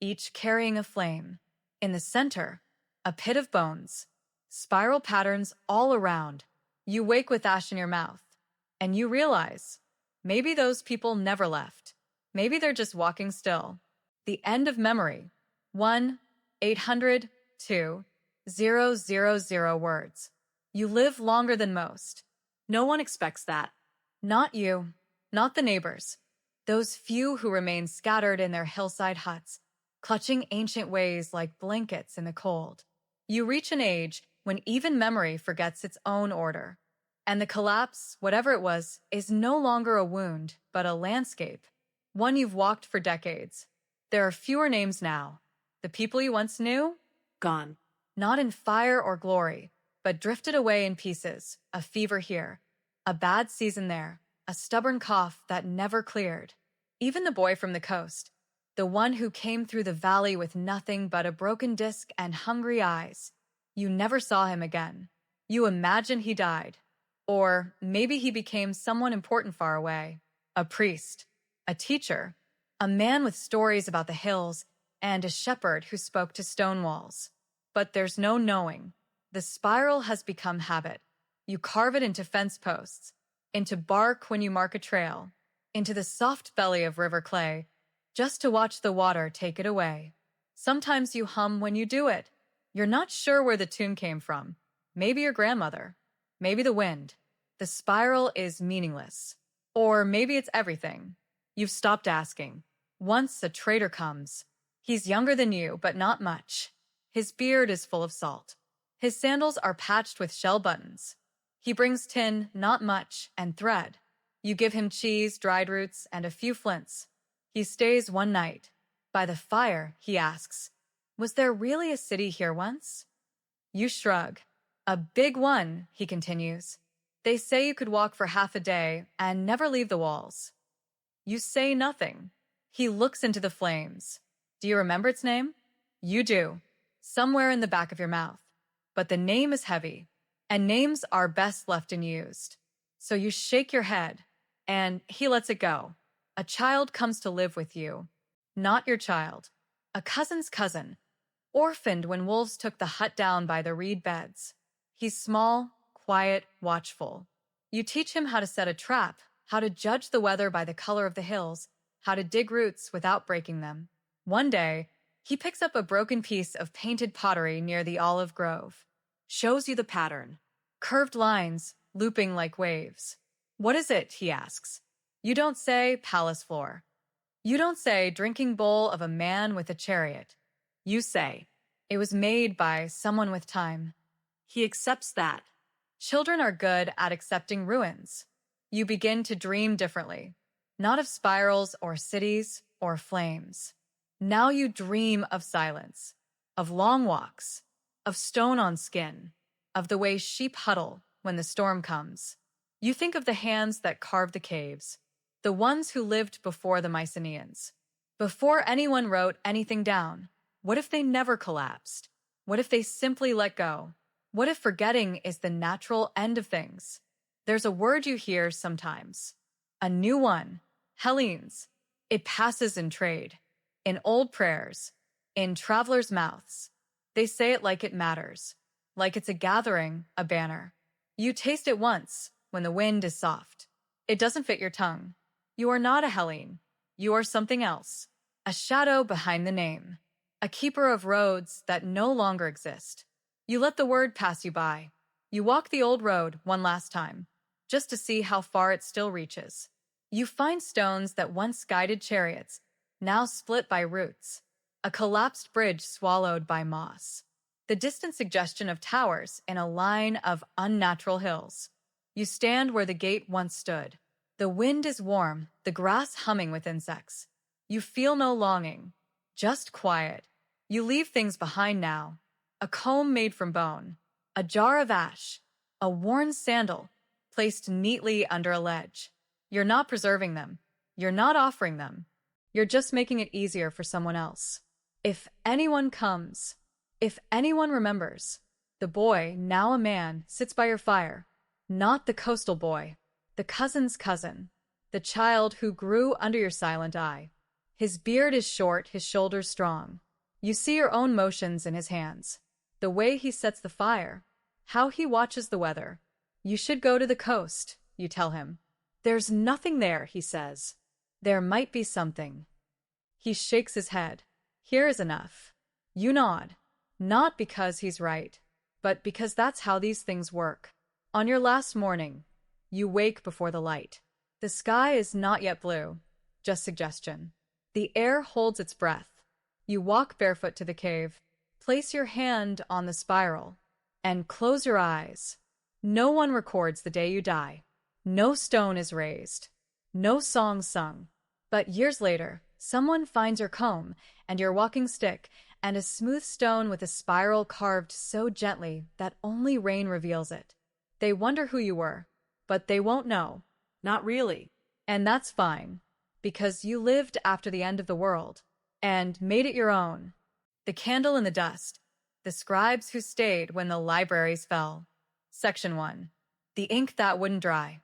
each carrying a flame. In the center, a pit of bones, spiral patterns all around. You wake with ash in your mouth, and you realize, maybe those people never left. Maybe they're just walking still. The end of memory. 1-800-2-000 words. You live longer than most. No one expects that. Not you, not the neighbors. Those few who remain scattered in their hillside huts, clutching ancient ways like blankets in the cold. You reach an age when even memory forgets its own order. And the collapse, whatever it was, is no longer a wound, but a landscape. One you've walked for decades. There are fewer names now. The people you once knew? Gone. Not in fire or glory, but drifted away in pieces. A fever here, a bad season there, a stubborn cough that never cleared. Even the boy from the coast, the one who came through the valley with nothing but a broken disc and hungry eyes. You never saw him again. You imagine he died. Or maybe he became someone important far away. A priest, a teacher, a man with stories about the hills, and a shepherd who spoke to stone walls. But there's no knowing. The spiral has become habit. You carve it into fence posts, into bark when you mark a trail, into the soft belly of river clay, just to watch the water take it away. Sometimes you hum when you do it. You're not sure where the tune came from. Maybe your grandmother. Maybe the wind. The spiral is meaningless. Or maybe it's everything. You've stopped asking. Once a trader comes. He's younger than you, but not much. His beard is full of salt. His sandals are patched with shell buttons. He brings tin, not much, and thread. You give him cheese, dried roots, and a few flints. He stays one night. By the fire, he asks, "Was there really a city here once?" You shrug. "A big one," he continues. "They say you could walk for half a day and never leave the walls." You say nothing. He looks into the flames. Do you remember its name? You do. Somewhere in the back of your mouth. But the name is heavy, and names are best left unused. So you shake your head, and he lets it go. A child comes to live with you. Not your child. A cousin's cousin. Orphaned when wolves took the hut down by the reed beds. He's small, quiet, watchful. You teach him how to set a trap, how to judge the weather by the color of the hills, how to dig roots without breaking them. One day, he picks up a broken piece of painted pottery near the olive grove. Shows you the pattern. Curved lines, looping like waves. "What is it?" he asks. You don't say palace floor. You don't say drinking bowl of a man with a chariot. You say, "It was made by someone with time." He accepts that. Children are good at accepting ruins. You begin to dream differently, not of spirals or cities or flames. Now you dream of silence, of long walks, of stone on skin, of the way sheep huddle when the storm comes. You think of the hands that carved the caves, the ones who lived before the Mycenaeans. Before anyone wrote anything down, what if they never collapsed? What if they simply let go? What if forgetting is the natural end of things? There's a word you hear sometimes. A new one. Hellenes. It passes in trade, in old prayers, in travelers' mouths. They say it like it matters, like it's a gathering, a banner. You taste it once, when the wind is soft. It doesn't fit your tongue. You are not a Hellene. You are something else. A shadow behind the name. A keeper of roads that no longer exist. You let the word pass you by. You walk the old road one last time, just to see how far it still reaches. You find stones that once guided chariots, now split by roots. A collapsed bridge swallowed by moss. The distant suggestion of towers in a line of unnatural hills. You stand where the gate once stood. The wind is warm, the grass humming with insects. You feel no longing, just quiet. You leave things behind now. A comb made from bone, a jar of ash, a worn sandal placed neatly under a ledge. You're not preserving them. You're not offering them. You're just making it easier for someone else. If anyone comes, if anyone remembers, the boy, now a man, sits by your fire. Not the coastal boy, the cousin's cousin, the child who grew under your silent eye. His beard is short, his shoulders strong. You see your own motions in his hands. The way he sets the fire, how he watches the weather. You should go to the coast, you tell him. There's nothing there, he says. There might be something. He shakes his head. Here is enough. You nod. Not because he's right, but because that's how these things work. On your last morning, you wake before the light. The sky is not yet blue, just suggestion. The air holds its breath. You walk barefoot to the cave, place your hand on the spiral, and close your eyes. No one records the day you die. No stone is raised. No song sung. But years later, someone finds your comb and your walking stick and a smooth stone with a spiral carved so gently that only rain reveals it. They wonder who you were, but they won't know. Not really. And that's fine, because you lived after the end of the world and made it your own. The candle in the dust. The scribes who stayed when the libraries fell. Section 1. The ink that wouldn't dry.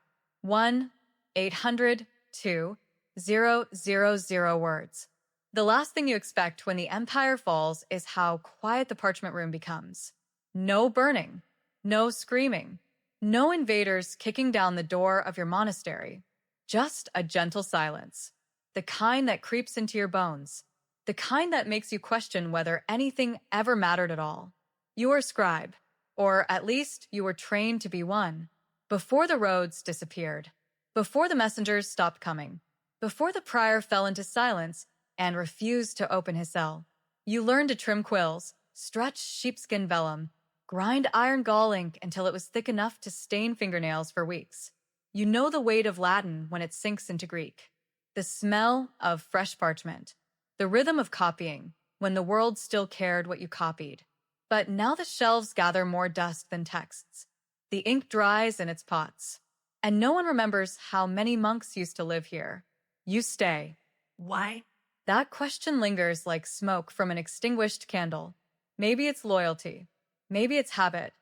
1-800-2-000 words. The last thing you expect when the empire falls is how quiet the parchment room becomes. No burning. No screaming. No invaders kicking down the door of your monastery. Just a gentle silence. The kind that creeps into your bones. The kind that makes you question whether anything ever mattered at all. You were a scribe, or at least you were trained to be one, before the roads disappeared, before the messengers stopped coming, before the prior fell into silence and refused to open his cell. You learned to trim quills, stretch sheepskin vellum, Grind iron gall ink until it was thick enough to stain fingernails for weeks. You know the weight of Latin when it sinks into Greek. The smell of fresh parchment. The rhythm of copying, when the world still cared what you copied. But now the shelves gather more dust than texts. The ink dries in its pots. And no one remembers how many monks used to live here. You stay. Why? That question lingers like smoke from an extinguished candle. Maybe it's loyalty. Maybe it's habit.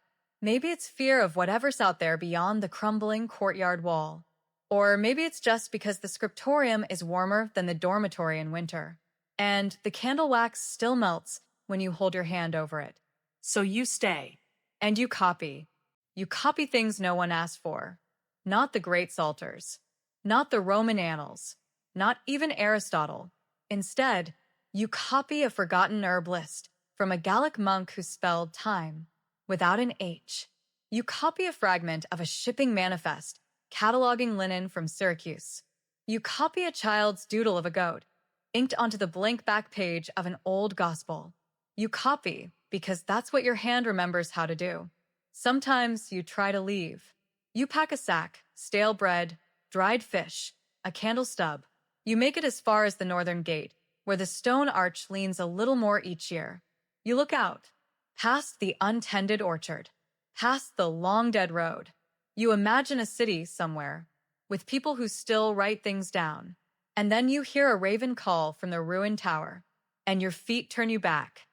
Maybe it's fear of whatever's out there beyond the crumbling courtyard wall. Or maybe it's just because the scriptorium is warmer than the dormitory in winter. And the candle wax still melts when you hold your hand over it. So you stay. And you copy. You copy things no one asked for. Not the great Psalters. Not the Roman annals. Not even Aristotle. Instead, you copy a forgotten herb list from a Gallic monk who spelled time without an H. You copy a fragment of a shipping manifest cataloging linen from Syracuse. You copy a child's doodle of a goat inked onto the blank back page of an old gospel. You copy because that's what your hand remembers how to do. Sometimes you try to leave. You pack a sack, stale bread, dried fish, a candle stub. You make it as far as the northern gate, where the stone arch leans a little more each year. You look out, past the untended orchard, past the long-dead road. You imagine a city somewhere, with people who still write things down. And then you hear a raven call from the ruined tower, and your feet turn you back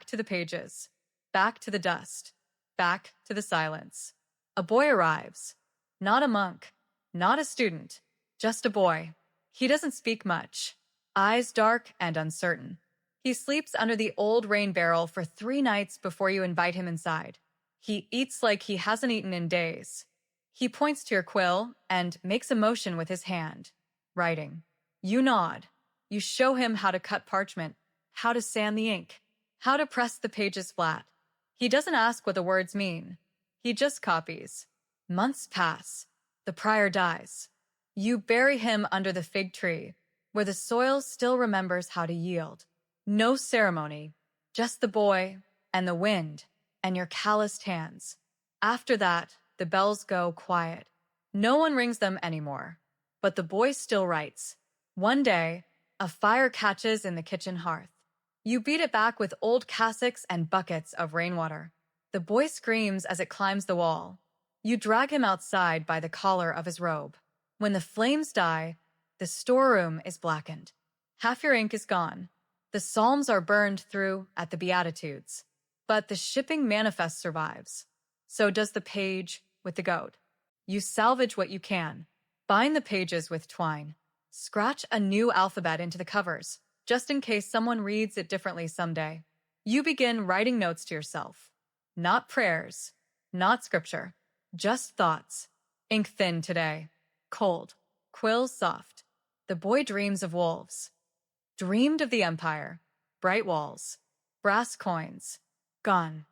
to the pages, back to the dust, back to the silence. A boy arrives. Not a monk, not a student, just a boy. He doesn't speak much, eyes dark and uncertain. He sleeps under the old rain barrel for 3 nights before you invite him inside. He eats like he hasn't eaten in days. He points to your quill and makes a motion with his hand, writing. You nod. You show him how to cut parchment, how to sand the ink, how to press the pages flat. He doesn't ask what the words mean. He just copies. Months pass. The prior dies. You bury him under the fig tree, where the soil still remembers how to yield. No ceremony, just the boy and the wind and your calloused hands. After that, the bells go quiet. No one rings them anymore. But the boy still writes. One day, a fire catches in the kitchen hearth. You beat it back with old cassocks and buckets of rainwater. The boy screams as it climbs the wall. You drag him outside by the collar of his robe. When the flames die, the storeroom is blackened. Half your ink is gone. The Psalms are burned through at the Beatitudes. But the shipping manifest survives. So does the page with the goat. You salvage what you can. Bind the pages with twine. Scratch a new alphabet into the covers, just in case someone reads it differently someday. You begin writing notes to yourself. Not prayers, not scripture, just thoughts. Ink thin today, cold, quills soft. The boy dreams of wolves. Dreamed of the empire, bright walls, brass coins, gone.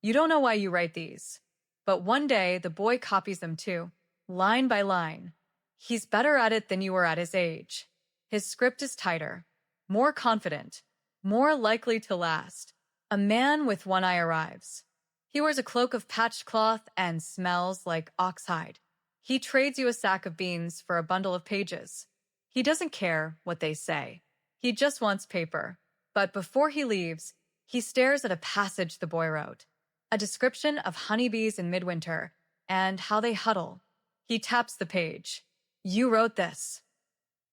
You don't know why you write these, but one day the boy copies them too, line by line. He's better at it than you were at his age. His script is tighter, more confident, more likely to last. A man with one eye arrives. He wears a cloak of patched cloth and smells like oxhide. He trades you a sack of beans for a bundle of pages. He doesn't care what they say. He just wants paper. But before he leaves, he stares at a passage the boy wrote. A description of honeybees in midwinter and how they huddle. He taps the page. You wrote this.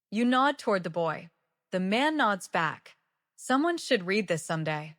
You nod toward the boy. The man nods back. Someone should read this someday.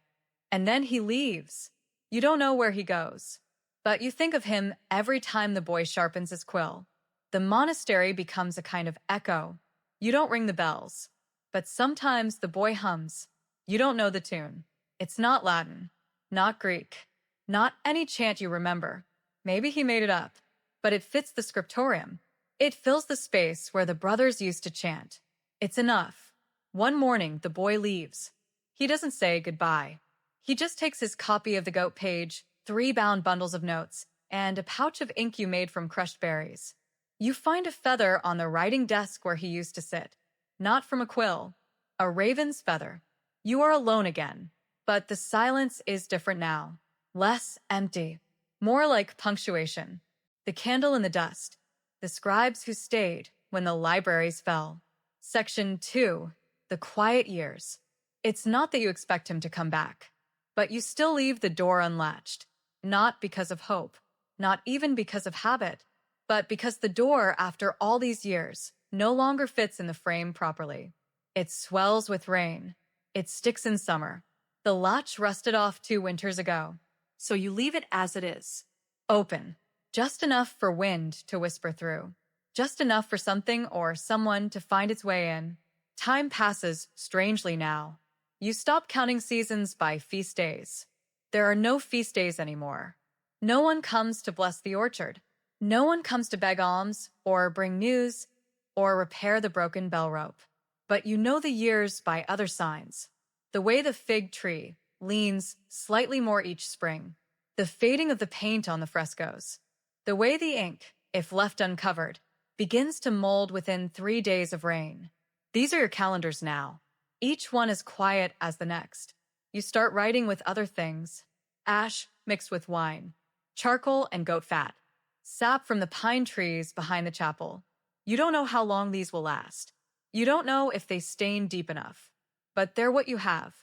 And then he leaves. You don't know where he goes. But you think of him every time the boy sharpens his quill. The monastery becomes a kind of echo. You don't ring the bells. But sometimes the boy hums. You don't know the tune. It's not Latin, not Greek, not any chant you remember. Maybe he made it up, but it fits the scriptorium. It fills the space where the brothers used to chant. It's enough. One morning, the boy leaves. He doesn't say goodbye. He just takes his copy of the goat page, 3 bound bundles of notes, and a pouch of ink you made from crushed berries. You find a feather on the writing desk where he used to sit. Not from a quill, a raven's feather. You are alone again, but the silence is different now. Less empty, more like punctuation. The candle in the dust. The scribes who stayed when the libraries fell. Section 2. The quiet years. It's not that you expect him to come back, but you still leave the door unlatched. Not because of hope, not even because of habit, but because the door, after all these years, no longer fits in the frame properly. It swells with rain. It sticks in summer. The latch rusted off 2 winters ago. So you leave it as it is. Open. Just enough for wind to whisper through. Just enough for something or someone to find its way in. Time passes strangely now. You stop counting seasons by feast days. There are no feast days anymore. No one comes to bless the orchard. No one comes to beg alms or bring news or repair the broken bell rope. But you know the years by other signs. The way the fig tree leans slightly more each spring. The fading of the paint on the frescoes. The way the ink, if left uncovered, begins to mold within 3 days of rain. These are your calendars now. Each one as quiet as the next. You start writing with other things. Ash mixed with wine. Charcoal and goat fat. Sap from the pine trees behind the chapel. You don't know how long these will last. You don't know if they stain deep enough. But they're what you have.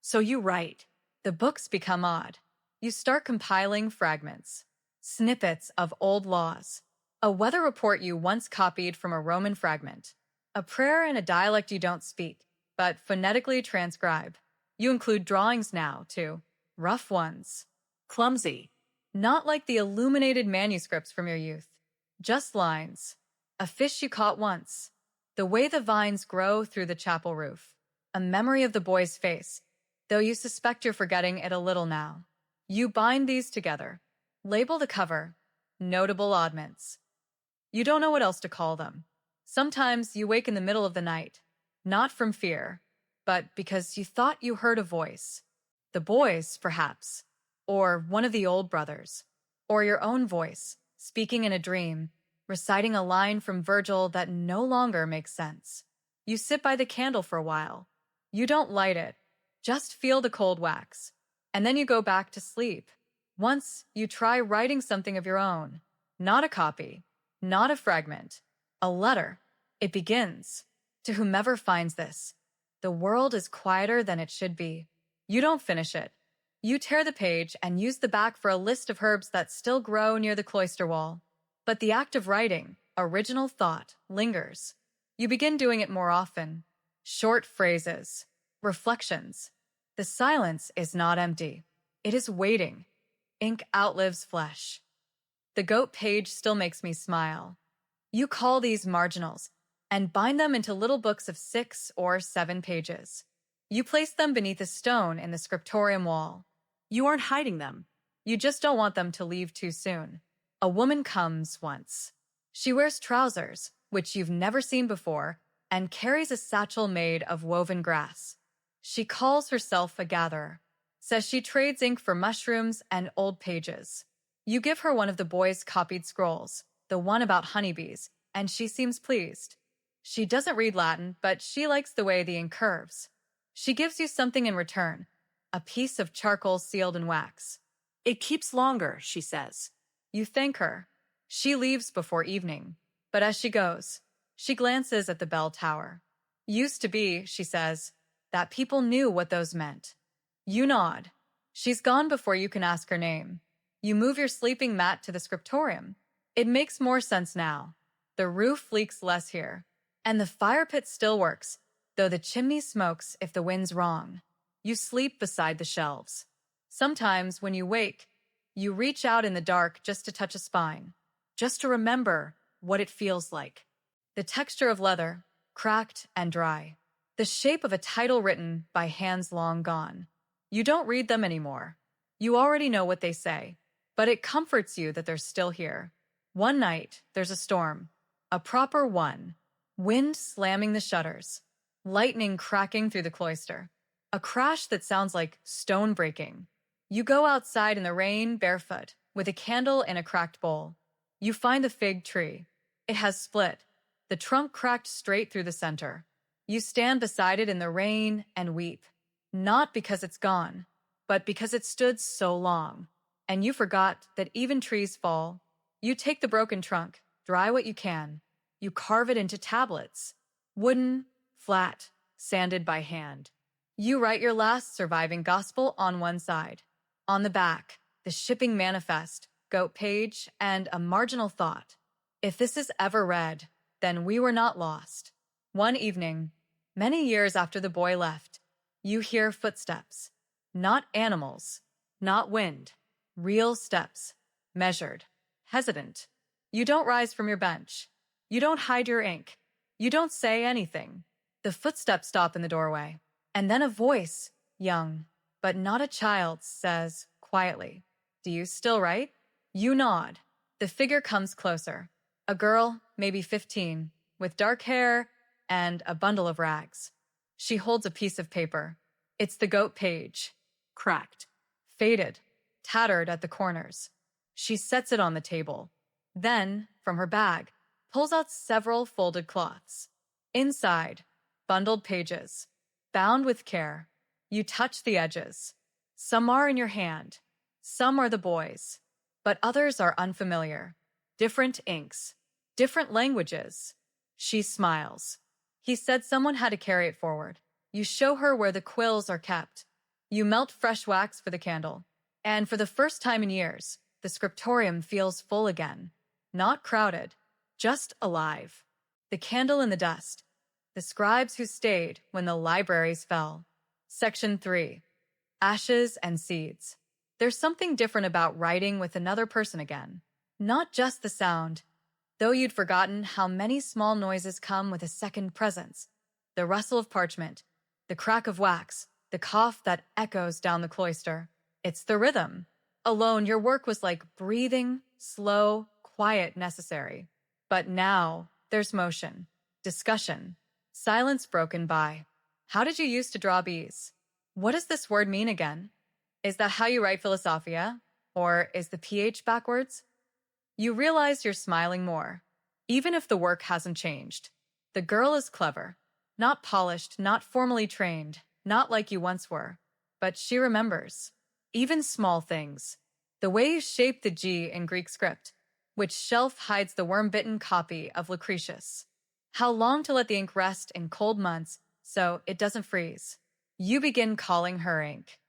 So you write. The books become odd. You start compiling fragments. Snippets of old laws. A weather report you once copied from a Roman fragment. A prayer in a dialect you don't speak, but phonetically transcribe. You include drawings now, too. Rough ones. Clumsy. Not like the illuminated manuscripts from your youth. Just lines. A fish you caught once. The way the vines grow through the chapel roof. A memory of the boy's face, though you suspect you're forgetting it a little now. You bind these together. Label the cover. Notable oddments. You don't know what else to call them. Sometimes you wake in the middle of the night, not from fear, but because you thought you heard a voice. The boy's, perhaps, or one of the old brothers, or your own voice, speaking in a dream, reciting a line from Virgil that no longer makes sense. You sit by the candle for a while. You don't light it, just feel the cold wax, and then you go back to sleep. Once you try writing something of your own, not a copy, not a fragment, a letter. It begins. To whomever finds this, the world is quieter than it should be. You don't finish it. You tear the page and use the back for a list of herbs that still grow near the cloister wall. But the act of writing, original thought, lingers. You begin doing it more often. Short phrases, reflections. The silence is not empty. It is waiting. Ink outlives flesh. The goat page still makes me smile. You call these marginals and bind them into little books of 6 or 7 pages. You place them beneath a stone in the scriptorium wall. You aren't hiding them. You just don't want them to leave too soon. A woman comes once. She wears trousers, which you've never seen before, and carries a satchel made of woven grass. She calls herself a gatherer. Says she trades ink for mushrooms and old pages. You give her one of the boys' copied scrolls, the one about honeybees, and she seems pleased. She doesn't read Latin, but she likes the way the ink curves. She gives you something in return, a piece of charcoal sealed in wax. It keeps longer, she says. You thank her. She leaves before evening, but as she goes, she glances at the bell tower. Used to be, she says, that people knew what those meant. You nod. She's gone before you can ask her name. You move your sleeping mat to the scriptorium. It makes more sense now. The roof leaks less here, and the fire pit still works, though the chimney smokes if the wind's wrong. You sleep beside the shelves. Sometimes, when you wake, you reach out in the dark just to touch a spine, just to remember what it feels like. The texture of leather, cracked and dry. The shape of a title written by hands long gone. You don't read them anymore. You already know what they say, but it comforts you that they're still here. One night, there's a storm. A proper one. Wind slamming the shutters. Lightning cracking through the cloister. A crash that sounds like stone breaking. You go outside in the rain barefoot, with a candle in a cracked bowl. You find the fig tree. It has split. The trunk cracked straight through the center. You stand beside it in the rain and weep. Not because it's gone, but because it stood so long. And you forgot that even trees fall. You take the broken trunk, dry what you can. You carve it into tablets. Wooden, flat, sanded by hand. You write your last surviving gospel on one side. On the back, the shipping manifest, goat page, and a marginal thought. If this is ever read, then we were not lost. One evening, many years after the boy left, you hear footsteps. Not animals, not wind. Real steps, measured, hesitant. You don't rise from your bench. You don't hide your ink. You don't say anything. The footsteps stop in the doorway. And then a voice, young, but not a child, says quietly, "Do you still write?" You nod. The figure comes closer. A girl, maybe 15, with dark hair and a bundle of rags. She holds a piece of paper. It's the goat page. Cracked, faded, tattered at the corners. She sets it on the table. Then, from her bag, pulls out several folded cloths. Inside, bundled pages, bound with care. You touch the edges. Some are in your hand. Some are the boy's. But others are unfamiliar. Different inks. Different languages. She smiles. He said someone had to carry it forward. You show her where the quills are kept. You melt fresh wax for the candle. And for the first time in years, the scriptorium feels full again. Not crowded, just alive. The candle in the dust. The scribes who stayed when the libraries fell. Section 3. Ashes and seeds. There's something different about writing with another person again. Not just the sound, though you'd forgotten how many small noises come with a second presence. The rustle of parchment, the crack of wax, the cough that echoes down the cloister. It's the rhythm. Alone, your work was like breathing, slow, quiet, necessary. But now, there's motion, discussion, silence broken by. How did you used to draw bees? What does this word mean again? Is that how you write Philosophia? Or is the PH backwards? You realize you're smiling more, even if the work hasn't changed. The girl is clever, not polished, not formally trained, not like you once were. But she remembers. Even small things. The way you shape the G in Greek script, which shelf hides the worm-bitten copy of Lucretius. How long to let the ink rest in cold months so it doesn't freeze. You begin calling her ink.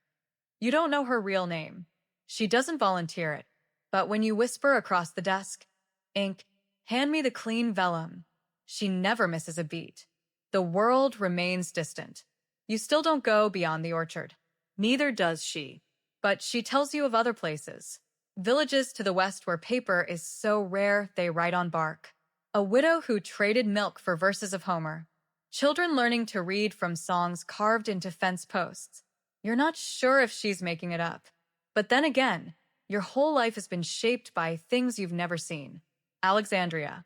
You don't know her real name. She doesn't volunteer it. But when you whisper across the desk, "Ink, hand me the clean vellum," she never misses a beat. The world remains distant. You still don't go beyond the orchard. Neither does she. But she tells you of other places. Villages to the west where paper is so rare they write on bark. A widow who traded milk for verses of Homer. Children learning to read from songs carved into fence posts. You're not sure if she's making it up. But then again, your whole life has been shaped by things you've never seen. Alexandria.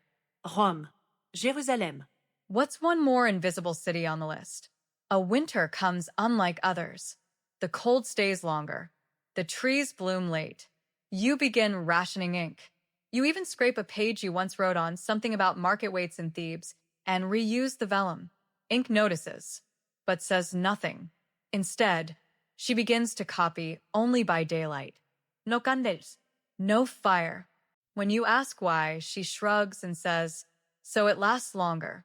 Rome. Jérusalem. What's one more invisible city on the list? A winter comes unlike others. The cold stays longer. The trees bloom late. You begin rationing ink. You even scrape a page you once wrote on, something about market weights in Thebes, and reuse the vellum. Ink notices, but says nothing. Instead, she begins to copy only by daylight. No candles. No fire. When you ask why, she shrugs and says, "So it lasts longer."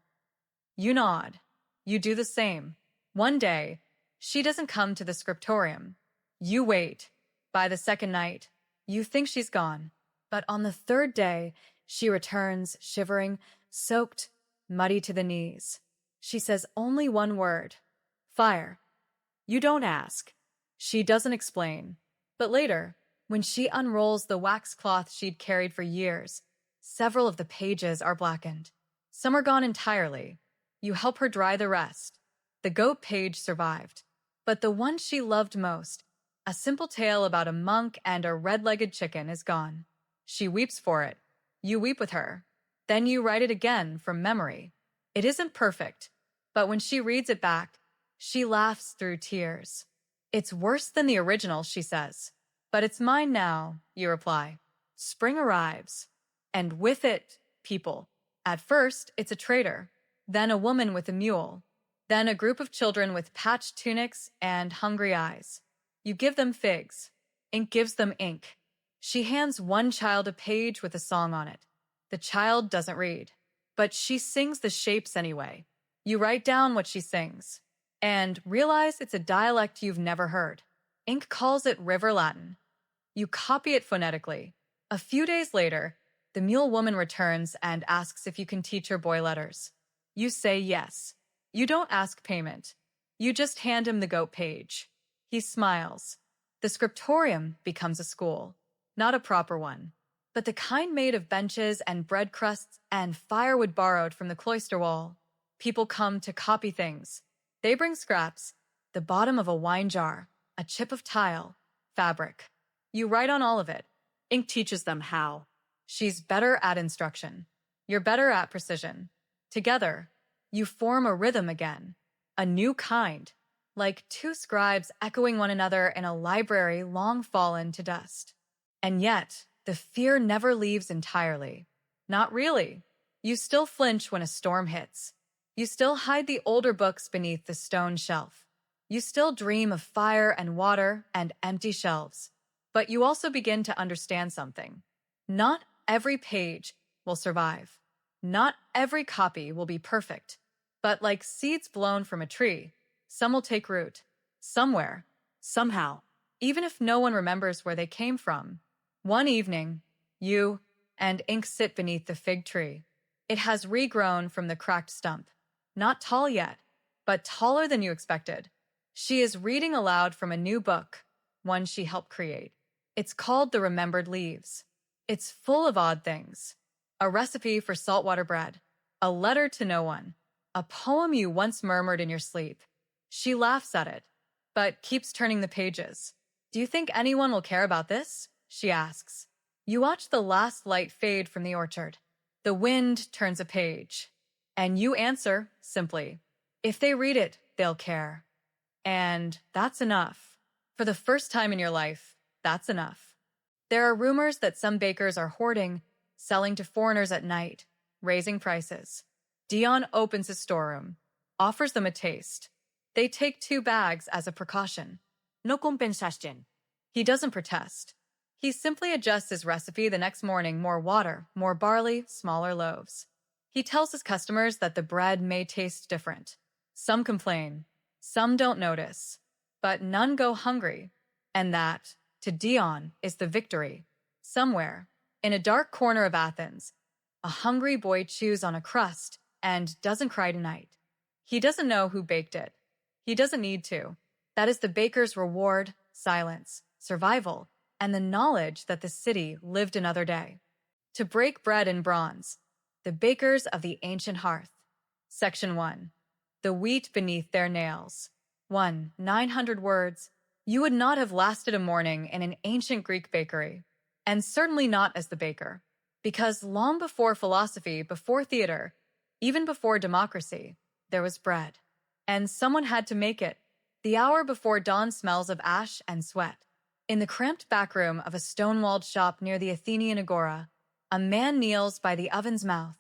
You nod. You do the same. One day, she doesn't come to the scriptorium. You wait. By the second night, you think she's gone. But on the third day, she returns, shivering, soaked, muddy to the knees. She says only one word. Fire. You don't ask. She doesn't explain. But later, when she unrolls the wax cloth she'd carried for years, several of the pages are blackened. Some are gone entirely. You help her dry the rest. The goat page survived. But the one she loved most, a simple tale about a monk and a red-legged chicken, is gone. She weeps for it. You weep with her. Then you write it again from memory. It isn't perfect, but when she reads it back, she laughs through tears. "It's worse than the original," she says. "But it's mine now," you reply. Spring arrives. And with it, people. At first, it's a trader. Then a woman with a mule. Then a group of children with patched tunics and hungry eyes. You give them figs. Ink gives them ink. She hands one child a page with a song on it. The child doesn't read, but she sings the shapes anyway. You write down what she sings and realize it's a dialect you've never heard. Ink calls it River Latin. You copy it phonetically. A few days later, the mule woman returns and asks if you can teach her boy letters. You say yes. You don't ask payment. You just hand him the goat page. He smiles. The scriptorium becomes a school, not a proper one, but the kind made of benches and bread crusts and firewood borrowed from the cloister wall. People come to copy things. They bring scraps, the bottom of a wine jar, a chip of tile, fabric. You write on all of it. Ink teaches them how. She's better at instruction. You're better at precision. Together, you form a rhythm again, a new kind, like two scribes echoing one another in a library long fallen to dust. And yet, the fear never leaves entirely. Not really. You still flinch when a storm hits. You still hide the older books beneath the stone shelf. You still dream of fire and water and empty shelves. But you also begin to understand something. Not every page will survive. Not every copy will be perfect. But like seeds blown from a tree, some will take root. Somewhere. Somehow. Even if no one remembers where they came from. One evening, you and Ink sit beneath the fig tree. It has regrown from the cracked stump. Not tall yet, but taller than you expected. She is reading aloud from a new book, one she helped create. It's called The Remembered Leaves. It's full of odd things. A recipe for saltwater bread. A letter to no one. A poem you once murmured in your sleep. She laughs at it, but keeps turning the pages. Do you think anyone will care about this? She asks. You watch the last light fade from the orchard. The wind turns a page. And you answer, simply, if they read it, they'll care. And that's enough. For the first time in your life, that's enough. There are rumors that some bakers are hoarding, selling to foreigners at night, raising prices. Dion opens his storeroom, offers them a taste. They take 2 bags as a precaution. No compensación. He doesn't protest. He simply adjusts his recipe the next morning, more water, more barley, smaller loaves. He tells his customers that the bread may taste different. Some complain, some don't notice, but none go hungry. And that, to Dion, is the victory. Somewhere, in a dark corner of Athens, a hungry boy chews on a crust and doesn't cry tonight. He doesn't know who baked it. He doesn't need to. That is the baker's reward, silence, survival, and the knowledge that the city lived another day. To break bread in bronze, the bakers of the ancient hearth. Section 1. The wheat beneath their nails. 900 words. You would not have lasted a morning in an ancient Greek bakery, and certainly not as the baker, because long before philosophy, before theater, even before democracy, there was bread. And someone had to make it. The hour before dawn smells of ash and sweat. In the cramped back room of a stone-walled shop near the Athenian Agora, a man kneels by the oven's mouth,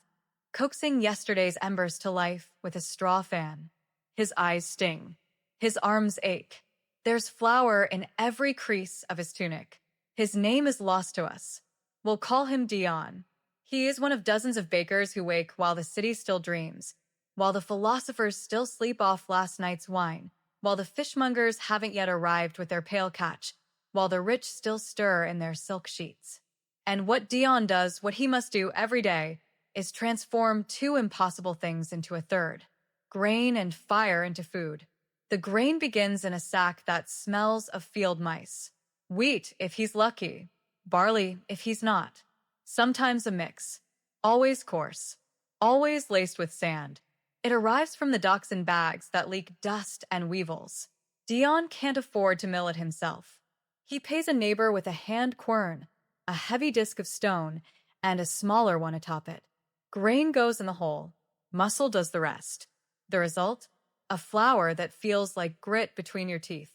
coaxing yesterday's embers to life with a straw fan. His eyes sting. His arms ache. There's flour in every crease of his tunic. His name is lost to us. We'll call him Dion. He is one of dozens of bakers who wake while the city still dreams, while the philosophers still sleep off last night's wine, while the fishmongers haven't yet arrived with their pail catch, while the rich still stir in their silk sheets. And what Dion does, what he must do every day, is transform 2 impossible things into a third, grain and fire into food. The grain begins in a sack that smells of field mice. Wheat, if he's lucky. Barley, if he's not. Sometimes a mix. Always coarse. Always laced with sand. It arrives from the docks in bags that leak dust and weevils. Dion can't afford to mill it himself. He pays a neighbor with a hand quern, a heavy disc of stone, and a smaller one atop it. Grain goes in the hole. Muscle does the rest. The result? A flour that feels like grit between your teeth.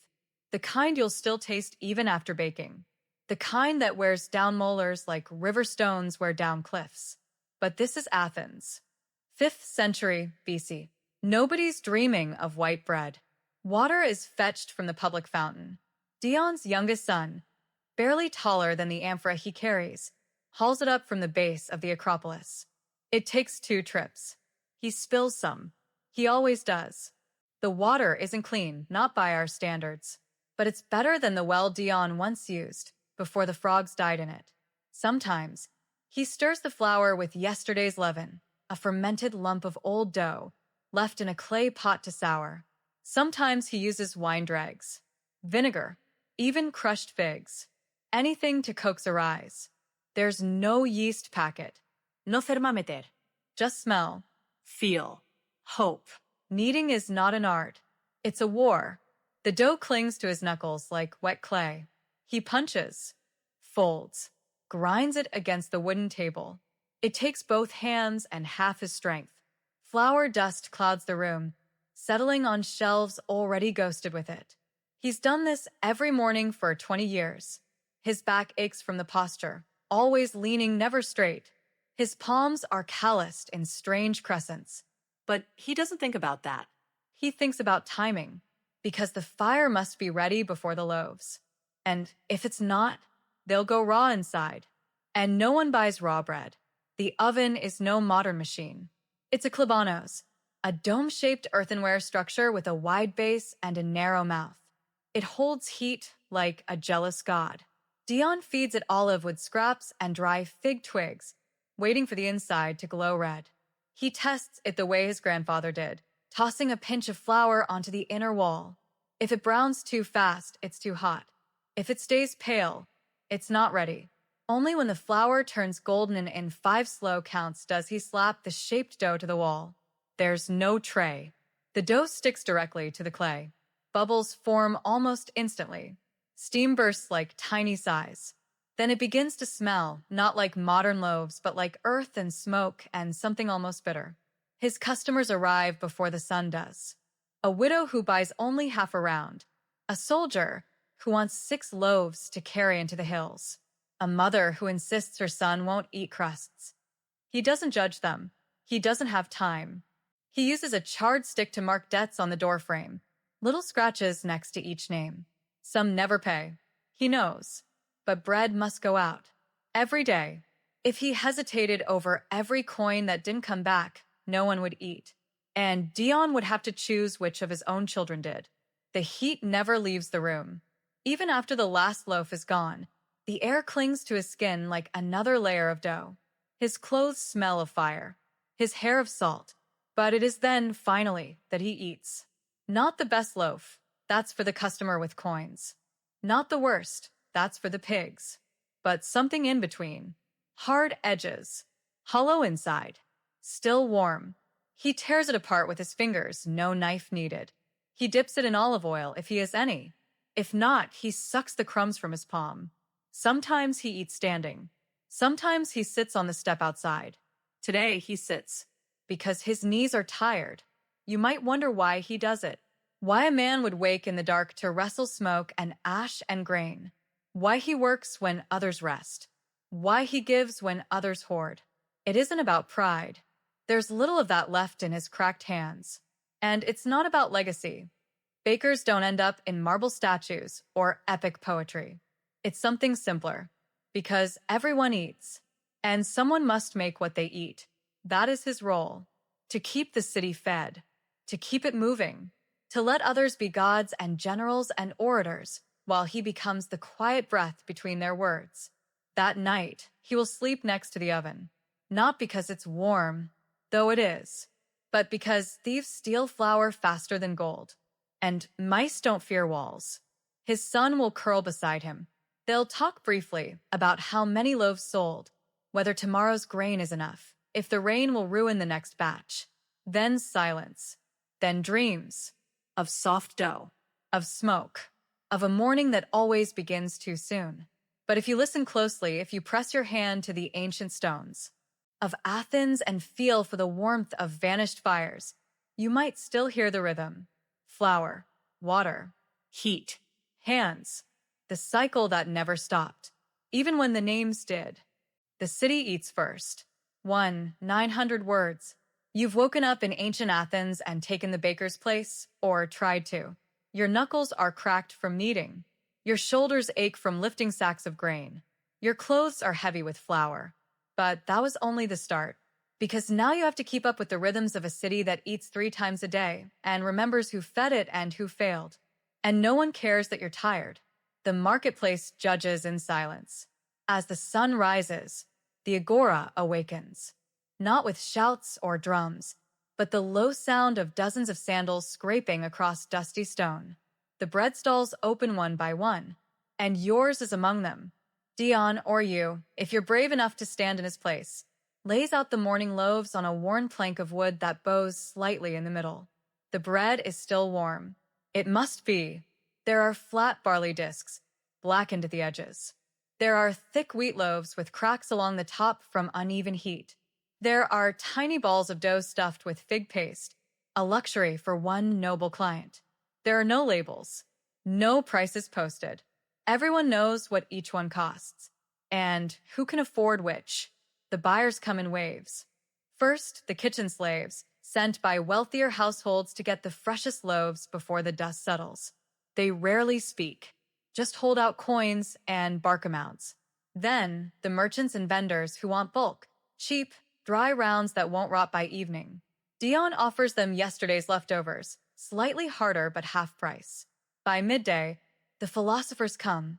The kind you'll still taste even after baking. The kind that wears down molars like river stones wear down cliffs. But this is Athens. 5th century BC. Nobody's dreaming of white bread. Water is fetched from the public fountain. Dion's youngest son, barely taller than the amphora he carries, hauls it up from the base of the Acropolis. It takes 2 trips. He spills some. He always does. The water isn't clean, not by our standards, but it's better than the well Dion once used before the frogs died in it. Sometimes, he stirs the flour with yesterday's leaven, a fermented lump of old dough, left in a clay pot to sour. Sometimes he uses wine dregs, vinegar, even crushed figs, anything to coax a rise. There's no yeast packet. No thermometer. Just smell. Feel. Hope. Kneading is not an art. It's a war. The dough clings to his knuckles like wet clay. He punches, folds, grinds it against the wooden table. It takes both hands and half his strength. Flour dust clouds the room, settling on shelves already ghosted with it. He's done this every morning for 20 years. His back aches from the posture, always leaning, never straight. His palms are calloused in strange crescents. But he doesn't think about that. He thinks about timing, because the fire must be ready before the loaves. And if it's not, they'll go raw inside. And no one buys raw bread. The oven is no modern machine. It's a klebanos, a dome-shaped earthenware structure with a wide base and a narrow mouth. It holds heat like a jealous god. Dion feeds it olive wood scraps and dry fig twigs, waiting for the inside to glow red. He tests it the way his grandfather did, tossing a pinch of flour onto the inner wall. If it browns too fast, it's too hot. If it stays pale, it's not ready. Only when the flour turns golden in 5 slow counts does he slap the shaped dough to the wall. There's no tray. The dough sticks directly to the clay. Bubbles form almost instantly. Steam bursts like tiny sighs. Then it begins to smell, not like modern loaves, but like earth and smoke and something almost bitter. His customers arrive before the sun does. A widow who buys only half a round. A soldier who wants 6 loaves to carry into the hills. A mother who insists her son won't eat crusts. He doesn't judge them. He doesn't have time. He uses a charred stick to mark debts on the doorframe, little scratches next to each name. Some never pay. He knows. But bread must go out. Every day. If he hesitated over every coin that didn't come back, no one would eat. And Dion would have to choose which of his own children did. The heat never leaves the room. Even after the last loaf is gone, the air clings to his skin like another layer of dough. His clothes smell of fire, his hair of salt. But it is then, finally, that he eats. Not the best loaf. That's for the customer with coins. Not the worst. That's for the pigs. But something in between. Hard edges. Hollow inside. Still warm. He tears it apart with his fingers, no knife needed. He dips it in olive oil, if he has any. If not, he sucks the crumbs from his palm. Sometimes he eats standing. Sometimes he sits on the step outside. Today he sits. Because his knees are tired. You might wonder why he does it. Why a man would wake in the dark to wrestle smoke and ash and grain. Why he works when others rest. Why he gives when others hoard. It isn't about pride. There's little of that left in his cracked hands. And it's not about legacy. Bakers don't end up in marble statues or epic poetry. It's something simpler. Because everyone eats. And someone must make what they eat. That is his role. To keep the city fed. To keep it moving. To let others be gods and generals and orators, while he becomes the quiet breath between their words. That night, he will sleep next to the oven. Not because it's warm, though it is, but because thieves steal flour faster than gold. And mice don't fear walls. His son will curl beside him. They'll talk briefly about how many loaves sold, whether tomorrow's grain is enough, if the rain will ruin the next batch. Then silence. Then dreams. Of soft dough. Of smoke. Of a morning that always begins too soon. But if you listen closely, if you press your hand to the ancient stones of Athens and feel for the warmth of vanished fires, you might still hear the rhythm. Flour, water, Heat. hands, the cycle that never stopped, even when the names did. The city eats first. 900 words. You've woken up in ancient Athens and taken the baker's place, or tried to. Your knuckles are cracked from kneading. Your shoulders ache from lifting sacks of grain. Your clothes are heavy with flour. But that was only the start, because now you have to keep up with the rhythms of a city that eats 3 times a day and remembers who fed it and who failed. And no one cares that you're tired. The marketplace judges in silence. As the sun rises, the agora awakens, not with shouts or drums, but the low sound of dozens of sandals scraping across dusty stone. The bread stalls open one by one, and yours is among them. Dion, or you, if you're brave enough to stand in his place, lays out the morning loaves on a worn plank of wood that bows slightly in the middle. The bread is still warm. It must be. There are flat barley discs, blackened at the edges. There are thick wheat loaves with cracks along the top from uneven heat. There are tiny balls of dough stuffed with fig paste, a luxury for one noble client. There are no labels, no prices posted. Everyone knows what each one costs, and who can afford which. The buyers come in waves. First, the kitchen slaves, sent by wealthier households to get the freshest loaves before the dust settles. They rarely speak, just hold out coins and bark amounts. Then, the merchants and vendors who want bulk, cheap, dry rounds that won't rot by evening. Dion offers them yesterday's leftovers, slightly harder but half price. By midday, the philosophers come,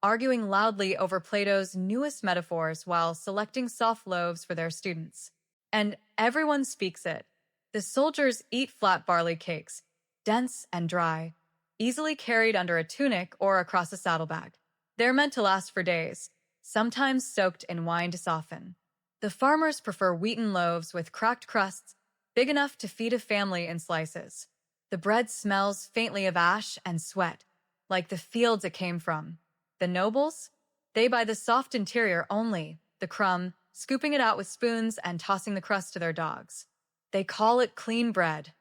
arguing loudly over Plato's newest metaphors while selecting soft loaves for their students. And everyone speaks it. The soldiers eat flat barley cakes, dense and dry, easily carried under a tunic or across a saddlebag. They're meant to last for days, sometimes soaked in wine to soften. The farmers prefer wheaten loaves with cracked crusts, big enough to feed a family in slices. The bread smells faintly of ash and sweat, like the fields it came from. The nobles? They buy the soft interior only, the crumb, scooping it out with spoons and tossing the crust to their dogs. They call it clean bread,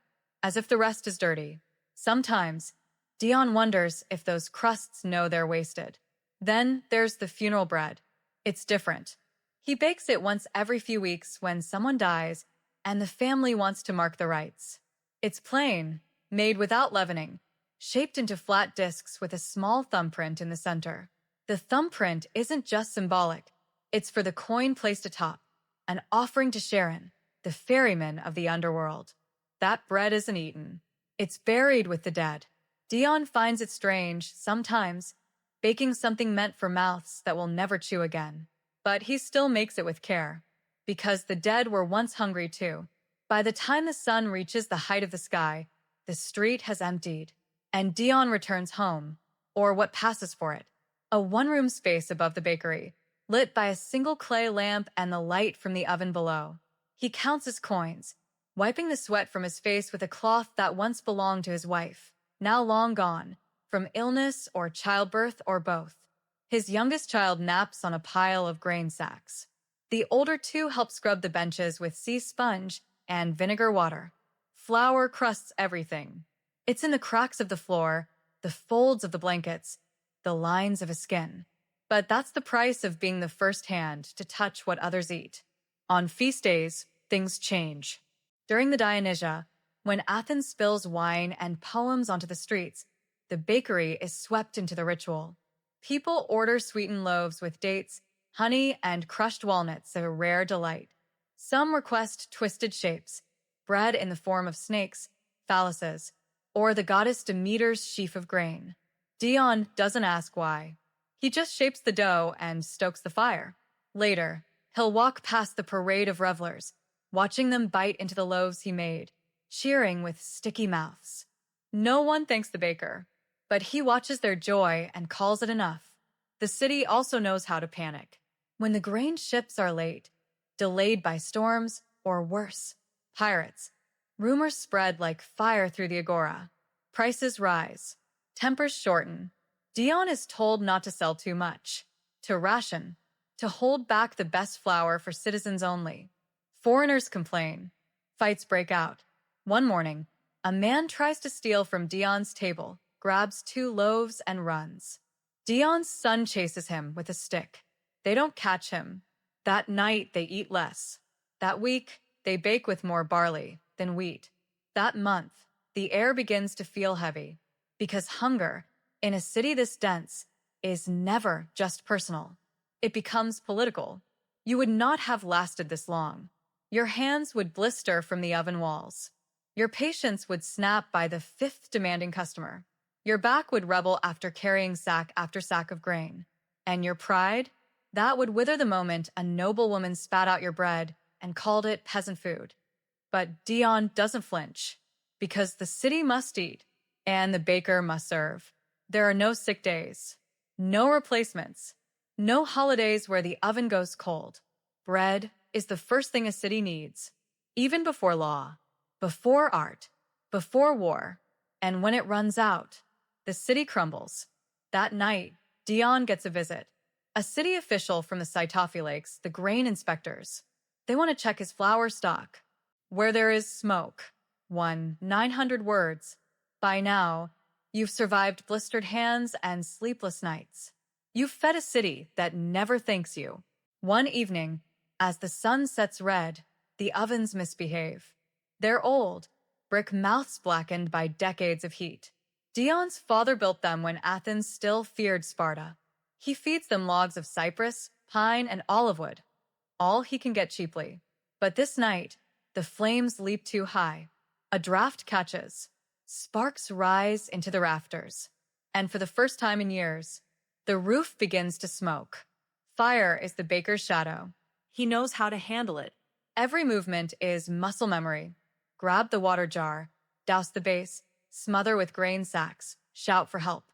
as if the rest is dirty. Sometimes, Dion wonders if those crusts know they're wasted. Then there's the funeral bread. It's different. He bakes it once every few weeks when someone dies and the family wants to mark the rites. It's plain, made without leavening, shaped into flat discs with a small thumbprint in the center. The thumbprint isn't just symbolic. It's for the coin placed atop, an offering to Sharon, the ferryman of the underworld. That bread isn't eaten. It's buried with the dead. Dion finds it strange, sometimes, baking something meant for mouths that will never chew again. But he still makes it with care, because the dead were once hungry too. By the time the sun reaches the height of the sky, the street has emptied, and Dion returns home, or what passes for it, a one-room space above the bakery, lit by a single clay lamp and the light from the oven below. He counts his coins, wiping the sweat from his face with a cloth that once belonged to his wife, now long gone, from illness or childbirth or both. His youngest child naps on a pile of grain sacks. The older two help scrub the benches with sea sponge and vinegar water. Flour crusts everything. It's in the cracks of the floor, the folds of the blankets, the lines of his skin. But that's the price of being the first hand to touch what others eat. On feast days, things change. During the Dionysia, when Athens spills wine and poems onto the streets, the bakery is swept into the ritual. People order sweetened loaves with dates, honey, and crushed walnuts, a rare delight. Some request twisted shapes, bread in the form of snakes, phalluses, or the goddess Demeter's sheaf of grain. Dion doesn't ask why. He just shapes the dough and stokes the fire. Later, he'll walk past the parade of revelers, watching them bite into the loaves he made, cheering with sticky mouths. No one thanks the baker, but he watches their joy and calls it enough. The city also knows how to panic. When the grain ships are late, delayed by storms, or worse, pirates, rumors spread like fire through the agora. Prices rise. Tempers shorten. Dion is told not to sell too much, to ration, to hold back the best flour for citizens only. Foreigners complain. Fights break out. One morning, a man tries to steal from Dion's table, grabs 2 loaves and runs. Dion's son chases him with a stick. They don't catch him. That night, they eat less. That week, they bake with more barley than wheat. That month, the air begins to feel heavy, because hunger, in a city this dense is never just personal. It becomes political. You would not have lasted this long. Your hands would blister from the oven walls. Your patience would snap by the fifth demanding customer. Your back would rebel after carrying sack after sack of grain. And your pride? That would wither the moment a noblewoman spat out your bread and called it peasant food. But Dion doesn't flinch, because the city must eat, and the baker must serve. There are no sick days, no replacements, no holidays where the oven goes cold. Bread is the first thing a city needs, even before law, before art, before war. And when it runs out, the city crumbles. That night, Dion gets a visit. A city official from the Saitafi Lakes, the grain inspectors. They want to check his flour stock. Where there is smoke. 900 words. By now, you've survived blistered hands and sleepless nights. You've fed a city that never thanks you. One evening, as the sun sets red, the ovens misbehave. They're old, brick mouths blackened by decades of heat. Dion's father built them when Athens still feared Sparta. He feeds them logs of cypress, pine, and olive wood, all he can get cheaply. But this night, the flames leap too high. A draft catches. Sparks rise into the rafters. And for the first time in years, the roof begins to smoke. Fire is the baker's shadow. He knows how to handle it. Every movement is muscle memory. Grab the water jar, douse the base, smother with grain sacks, shout for help.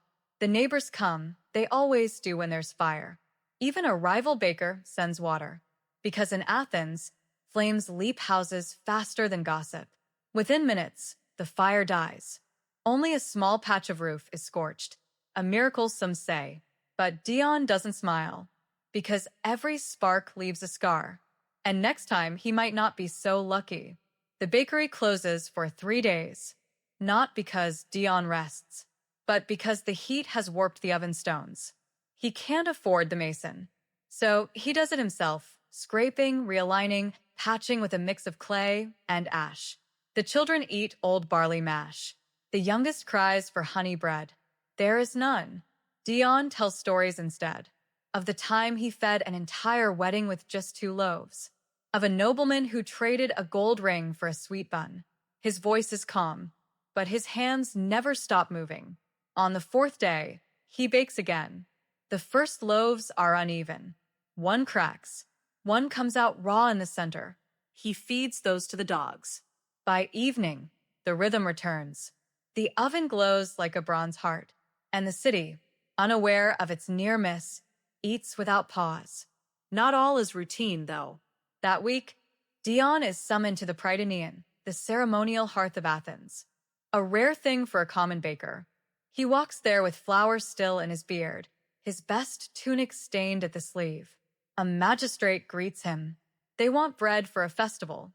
The neighbors come. They always do when there's fire. Even a rival baker sends water. Because in Athens, flames leap houses faster than gossip. Within minutes, the fire dies. Only a small patch of roof is scorched. A miracle, some say. But Dion doesn't smile, because every spark leaves a scar. And next time, he might not be so lucky. The bakery closes for 3 days. Not because Dion rests, but because the heat has warped the oven stones. He can't afford the mason. So he does it himself, scraping, realigning, patching with a mix of clay and ash. The children eat old barley mash. The youngest cries for honey bread. There is none. Dion tells stories instead. Of the time he fed an entire wedding with just 2 loaves. Of a nobleman who traded a gold ring for a sweet bun. His voice is calm, but his hands never stop moving. On the 4th day, he bakes again. The first loaves are uneven. One cracks. One comes out raw in the center. He feeds those to the dogs. By evening, the rhythm returns. The oven glows like a bronze heart, and the city, unaware of its near miss, eats without pause. Not all is routine, though. That week, Dion is summoned to the Prytaneon, the ceremonial hearth of Athens. A rare thing for a common baker. He walks there with flour still in his beard, his best tunic stained at the sleeve. A magistrate greets him. They want bread for a festival.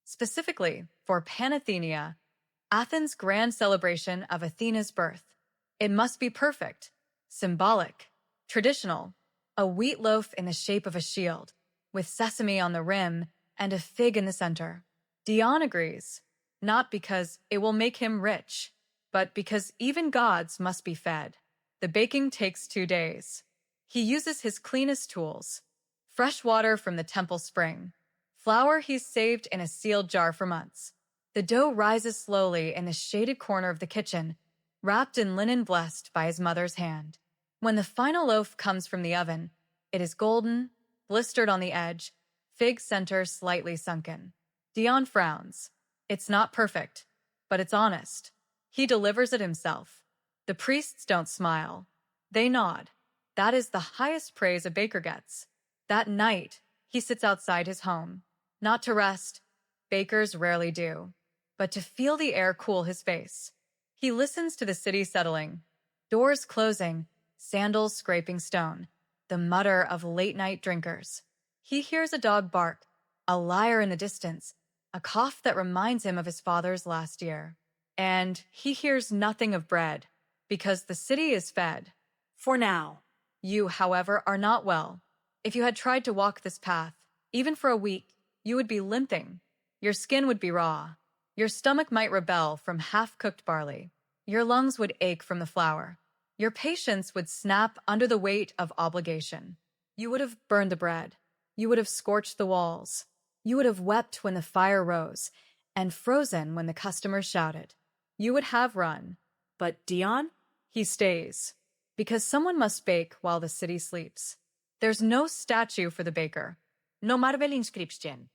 Specifically, for Panathenia, Athens' grand celebration of Athena's birth. It must be perfect, symbolic, traditional, a wheat loaf in the shape of a shield, with sesame on the rim and a fig in the center. Dion agrees, not because it will make him rich, but because even gods must be fed. The baking takes 2 days. He uses his cleanest tools, fresh water from the temple spring, flour he's saved in a sealed jar for months. The dough rises slowly in the shaded corner of the kitchen, wrapped in linen blessed by his mother's hand. When the final loaf comes from the oven, it is golden, blistered on the edge, fig center slightly sunken. Dion frowns. It's not perfect, but it's honest. He delivers it himself. The priests don't smile. They nod. That is the highest praise a baker gets. That night, he sits outside his home. Not to rest, bakers rarely do, but to feel the air cool his face. He listens to the city settling, doors closing, sandals scraping stone, the mutter of late-night drinkers. He hears a dog bark, a lyre in the distance, a cough that reminds him of his father's last year. And he hears nothing of bread, because the city is fed. For now. You, however, are not well. If you had tried to walk this path, even for a week, you would be limping. Your skin would be raw. Your stomach might rebel from half-cooked barley. Your lungs would ache from the flour. Your patience would snap under the weight of obligation. You would have burned the bread. You would have scorched the walls. You would have wept when the fire rose and frozen when the customers shouted. You would have run. But Dion? He stays. Because someone must bake while the city sleeps. There's no statue for the baker. No marble inscription.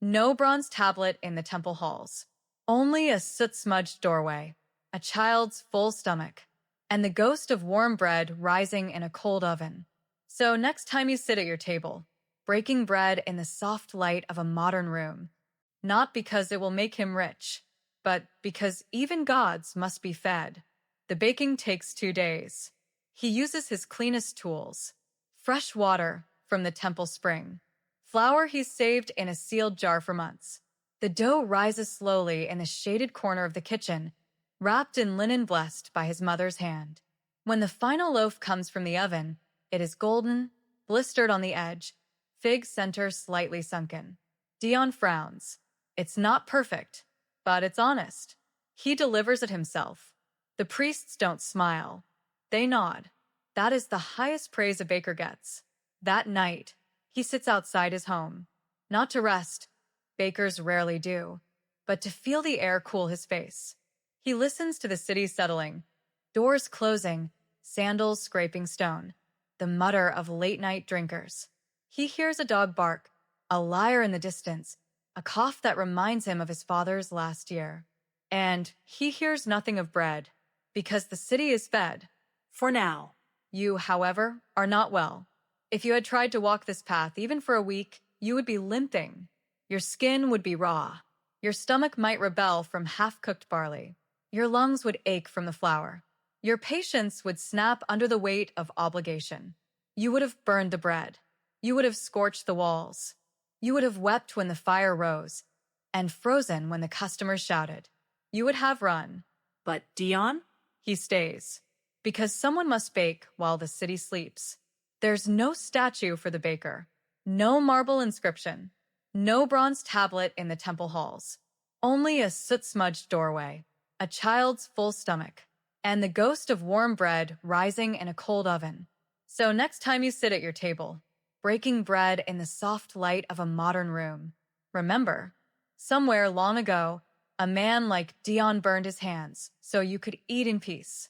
No bronze tablet in the temple halls. Only a soot-smudged doorway. A child's full stomach. And the ghost of warm bread rising in a cold oven. So next time you sit at your table, breaking bread in the soft light of a modern room, not because it will make him rich, but because even gods must be fed. The baking takes 2 days. He uses his cleanest tools. Fresh water from the temple spring. Flour he's saved in a sealed jar for months. The dough rises slowly in the shaded corner of the kitchen, wrapped in linen blessed by his mother's hand. When the final loaf comes from the oven, it is golden, blistered on the edge, fig center slightly sunken. Dion frowns. It's not perfect, but it's honest. He delivers it himself. The priests don't smile. They nod. That is the highest praise a baker gets. That night, he sits outside his home. Not to rest, bakers rarely do, but to feel the air cool his face. He listens to the city settling, doors closing, sandals scraping stone, the mutter of late-night drinkers. He hears a dog bark, a lyre in the distance, a cough that reminds him of his father's last year. And he hears nothing of bread, because the city is fed. For now. You, however, are not well. If you had tried to walk this path even for a week, you would be limping. Your skin would be raw. Your stomach might rebel from half-cooked barley. Your lungs would ache from the flour. Your patience would snap under the weight of obligation. You would have burned the bread. You would have scorched the walls. You would have wept when the fire rose and frozen when the customers shouted. You would have run. But Dion? He stays. Because someone must bake while the city sleeps. There's no statue for the baker. No marble inscription. No bronze tablet in the temple halls. Only a soot-smudged doorway. A child's full stomach. And the ghost of warm bread rising in a cold oven. So next time you sit at your table, breaking bread in the soft light of a modern room, remember, somewhere long ago, a man like Dion burned his hands so you could eat in peace.